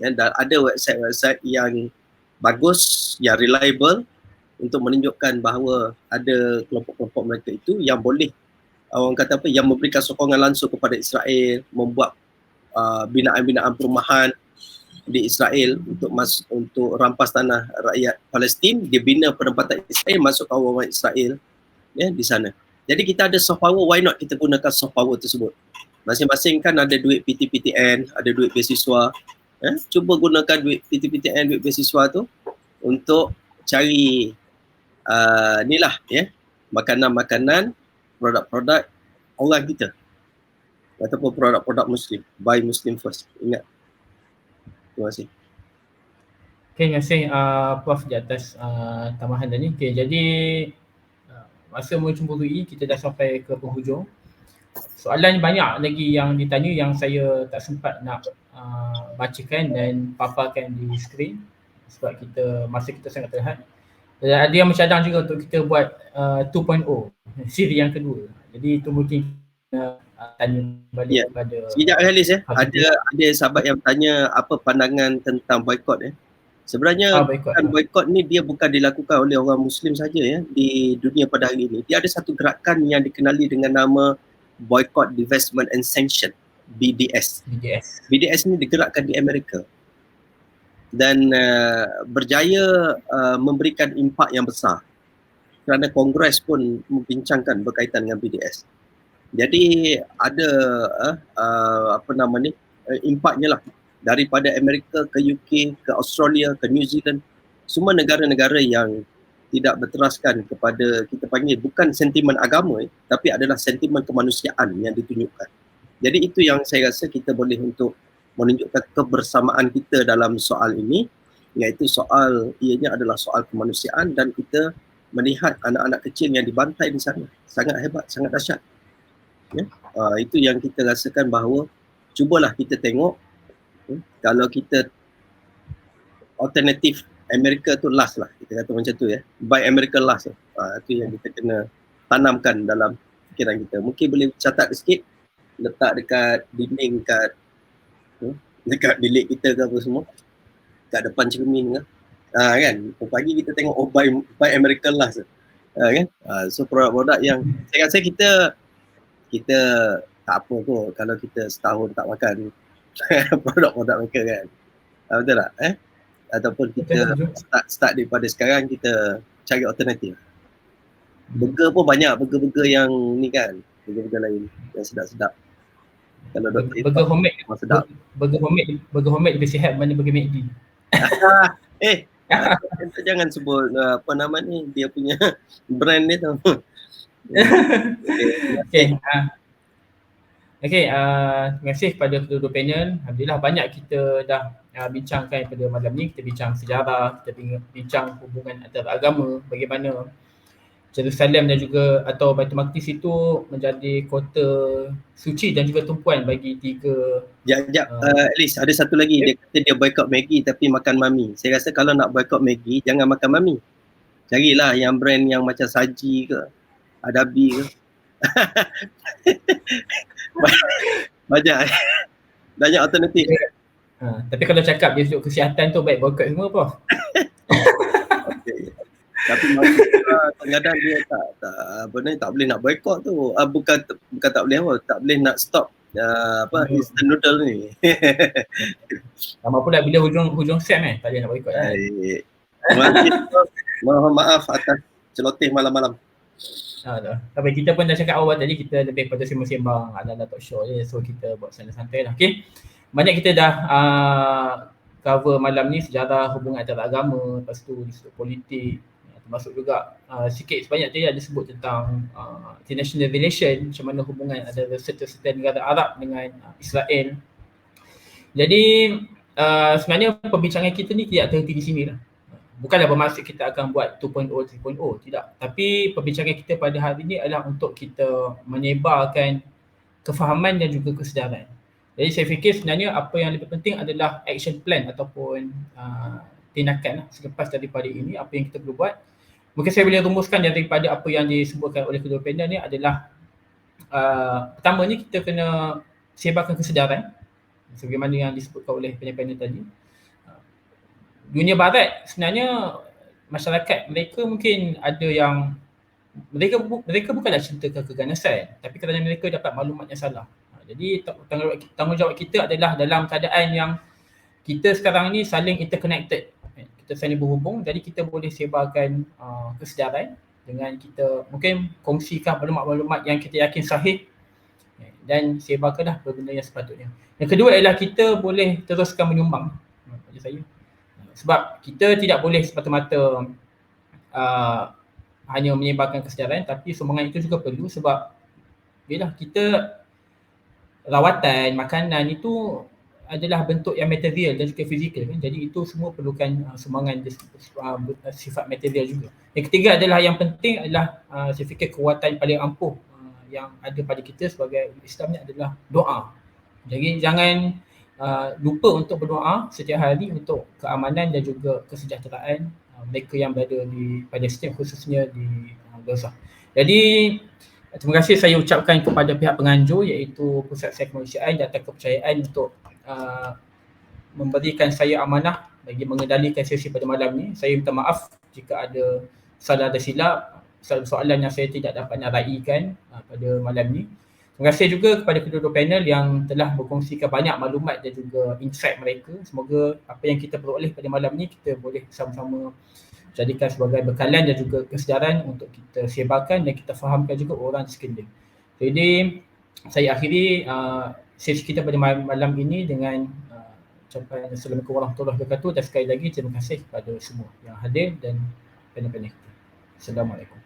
ya, dan ada website-website yang bagus, yang reliable untuk menunjukkan bahawa ada kelompok-kelompok mereka itu yang boleh orang kata apa, yang memberikan sokongan langsung kepada Israel, membuat binaan-binaan perumahan di Israel untuk rampas tanah rakyat Palestin. Dia bina penempatan Israel, masuk kawasan Israel, ya, di sana. Jadi kita ada soft power, why not kita gunakan soft power tersebut? Masing-masing kan ada duit PTPTN, ada duit beasiswa, ya. Cuba gunakan duit PTPTN, duit beasiswa tu untuk cari inilah, ya, makanan-makanan, produk-produk orang kita ataupun produk-produk Muslim. Buy Muslim first. Ingat. Terima kasih. Okay, terima kasih Prof di atas tambahan tadi. Okay, jadi masa mencemburui, kita dah sampai ke penghujung. Soalan banyak lagi yang ditanya yang saya tak sempat nak bacakan dan paparkan di skrin sebab masa kita sangat terhad. Dan ada yang mencadang juga untuk kita buat 2.0, siri yang kedua. Jadi itu mungkin tanya balik kepada sekejap Halis ya. Ada sahabat yang tanya apa pandangan tentang boikot ya. Sebenarnya boikot ni dia bukan dilakukan oleh orang Muslim saja ya di dunia pada hari ini. Dia ada satu gerakan yang dikenali dengan nama Boycott, Divestment and Sanction, BDS. BDS ni digerakkan di Amerika dan berjaya memberikan impak yang besar kerana Kongres pun membincangkan berkaitan dengan BDS. Jadi ada impaknya lah daripada Amerika ke UK, ke Australia, ke New Zealand, semua negara-negara yang tidak berteraskan kepada, kita panggil bukan sentimen agama tapi adalah sentimen kemanusiaan yang ditunjukkan. Jadi itu yang saya rasa kita boleh untuk menunjukkan kebersamaan kita dalam soal ini, iaitu ianya adalah soal kemanusiaan dan kita melihat anak-anak kecil yang dibantai di sana. Sangat hebat, sangat dahsyat. Ya? Itu yang kita rasakan bahawa cubalah kita tengok kalau kita alternatif Amerika tu last lah, kita kata macam tu ya. Buy America last. Itu yang kita kena tanamkan dalam fikiran kita. Mungkin boleh catat sikit, letak dekat dinding dekat bilik kita ke apa semua, kat depan cermin ke. Kan, pagi kita tengok buy America last. Kan? So produk-produk yang saya rasa kita tak apa kot kalau kita setahun tak makan produk-produk mereka kan. Betul tak? Ataupun kita start daripada sekarang kita cari alternatif. Burger pun banyak, burger yang ni kan, burger lain yang sedap-sedap. Kalau burger homemade sedap. Burger homemade lebih sihat mana burger McD. Jangan sebut apa nama ni, dia punya brand ni tu. Okay, terima kasih kepada kedua-dua panel. Alhamdulillah banyak kita dah bincangkan pada malam ni. Kita bincang sejarah, kita bincang hubungan antara agama, bagaimana Jerusalem dan juga atau Baitul Maqdis itu menjadi kota suci dan juga tumpuan bagi tiga. At least ada satu lagi, dia kata dia boycott Maggi tapi makan Mami. Saya rasa kalau nak boycott Maggi, jangan makan Mami. Carilah yang brand yang macam Saji ke, Adabi ke. banyak alternatif. Tapi kalau cakap dia untuk kesihatan tu baik boycott semua Prof. Tapi kadang-kadang dia tak boleh nak boycott tu. Bukan tak boleh tak boleh nak stop instant noodle ni. Sama pula bila hujung sem tak boleh nak boycott Mohon maaf atas celoteh malam-malam. Tapi kita pun dah cakap awal tadi, kita lebih pada sembang-sembang ala-ala talk show je. So kita buat santai-santai lah. Okay. Banyak kita dah cover malam ni sejarah hubungan antara agama, lepas tu disebut politik, termasuk juga sikit sebanyak tadi ada sebut tentang international relation, macam mana hubungan antara serta-serta negara Arab dengan Israel. Jadi sebenarnya perbincangan kita ni tidak terhenti di sini lah. Bukanlah bermaksud kita akan buat 2.0, 3.0, tidak. Tapi perbincangan kita pada hari ini adalah untuk kita menyebarkan kefahaman dan juga kesedaran. Jadi saya fikir sebenarnya apa yang lebih penting adalah action plan ataupun tindakan selepas daripada ini, apa yang kita perlu buat. Mungkin saya boleh rumuskan daripada apa yang disebutkan oleh kedua panel ni adalah pertamanya kita kena sebarkan kesedaran sebagaimana yang disebutkan oleh panel-panel tadi. Dunia barat sebenarnya masyarakat mereka mungkin ada yang mereka bukanlah cintakan keganasan, tapi kerana mereka dapat maklumat yang salah. Jadi tanggungjawab kita adalah dalam keadaan yang kita sekarang ni saling interconnected, kita saling berhubung, jadi kita boleh sebarkan kesedaran dengan kita mungkin kongsikan maklumat-maklumat yang kita yakin sahih dan sebarkanlah benda yang sepatutnya. Yang kedua ialah kita boleh teruskan menyumbang. Pada saya, sebab kita tidak boleh semata-mata hanya menyebarkan kesedaran, tapi sumbangan itu juga perlu sebab bila kita rawatan, makanan itu adalah bentuk yang material dan juga fizikal kan. Jadi itu semua perlukan sumbangan sifat material juga. Yang ketiga adalah yang penting adalah saya fikir kekuatan paling ampuh yang ada pada kita sebagai Islam ni adalah doa. Jadi jangan lupa untuk berdoa setiap hari untuk keamanan dan juga kesejahteraan mereka yang berada di Palestin, khususnya di Gaza. Jadi terima kasih saya ucapkan kepada pihak penganjur iaitu Pusat Sains Kemanusiaan dan atas kepercayaan untuk memberikan saya amanah bagi mengendalikan sesi pada malam ni. Saya minta maaf jika ada salah dan silap, soalan yang saya tidak dapat nak raikan pada malam ni. Terima kasih juga kepada kedua-dua panel yang telah berkongsikan banyak maklumat dan juga insight mereka. Semoga apa yang kita peroleh pada malam ni kita boleh sama-sama jadikan sebagai bekalan dan juga kesedaran untuk kita sebarkan dan kita fahamkan juga orang di sekeliling. Jadi saya akhiri sesi kita pada malam ini dengan ucapan Assalamualaikum warahmatullahi wabarakatuh dan sekali lagi terima kasih kepada semua yang hadir dan panel-panel kita. Assalamualaikum.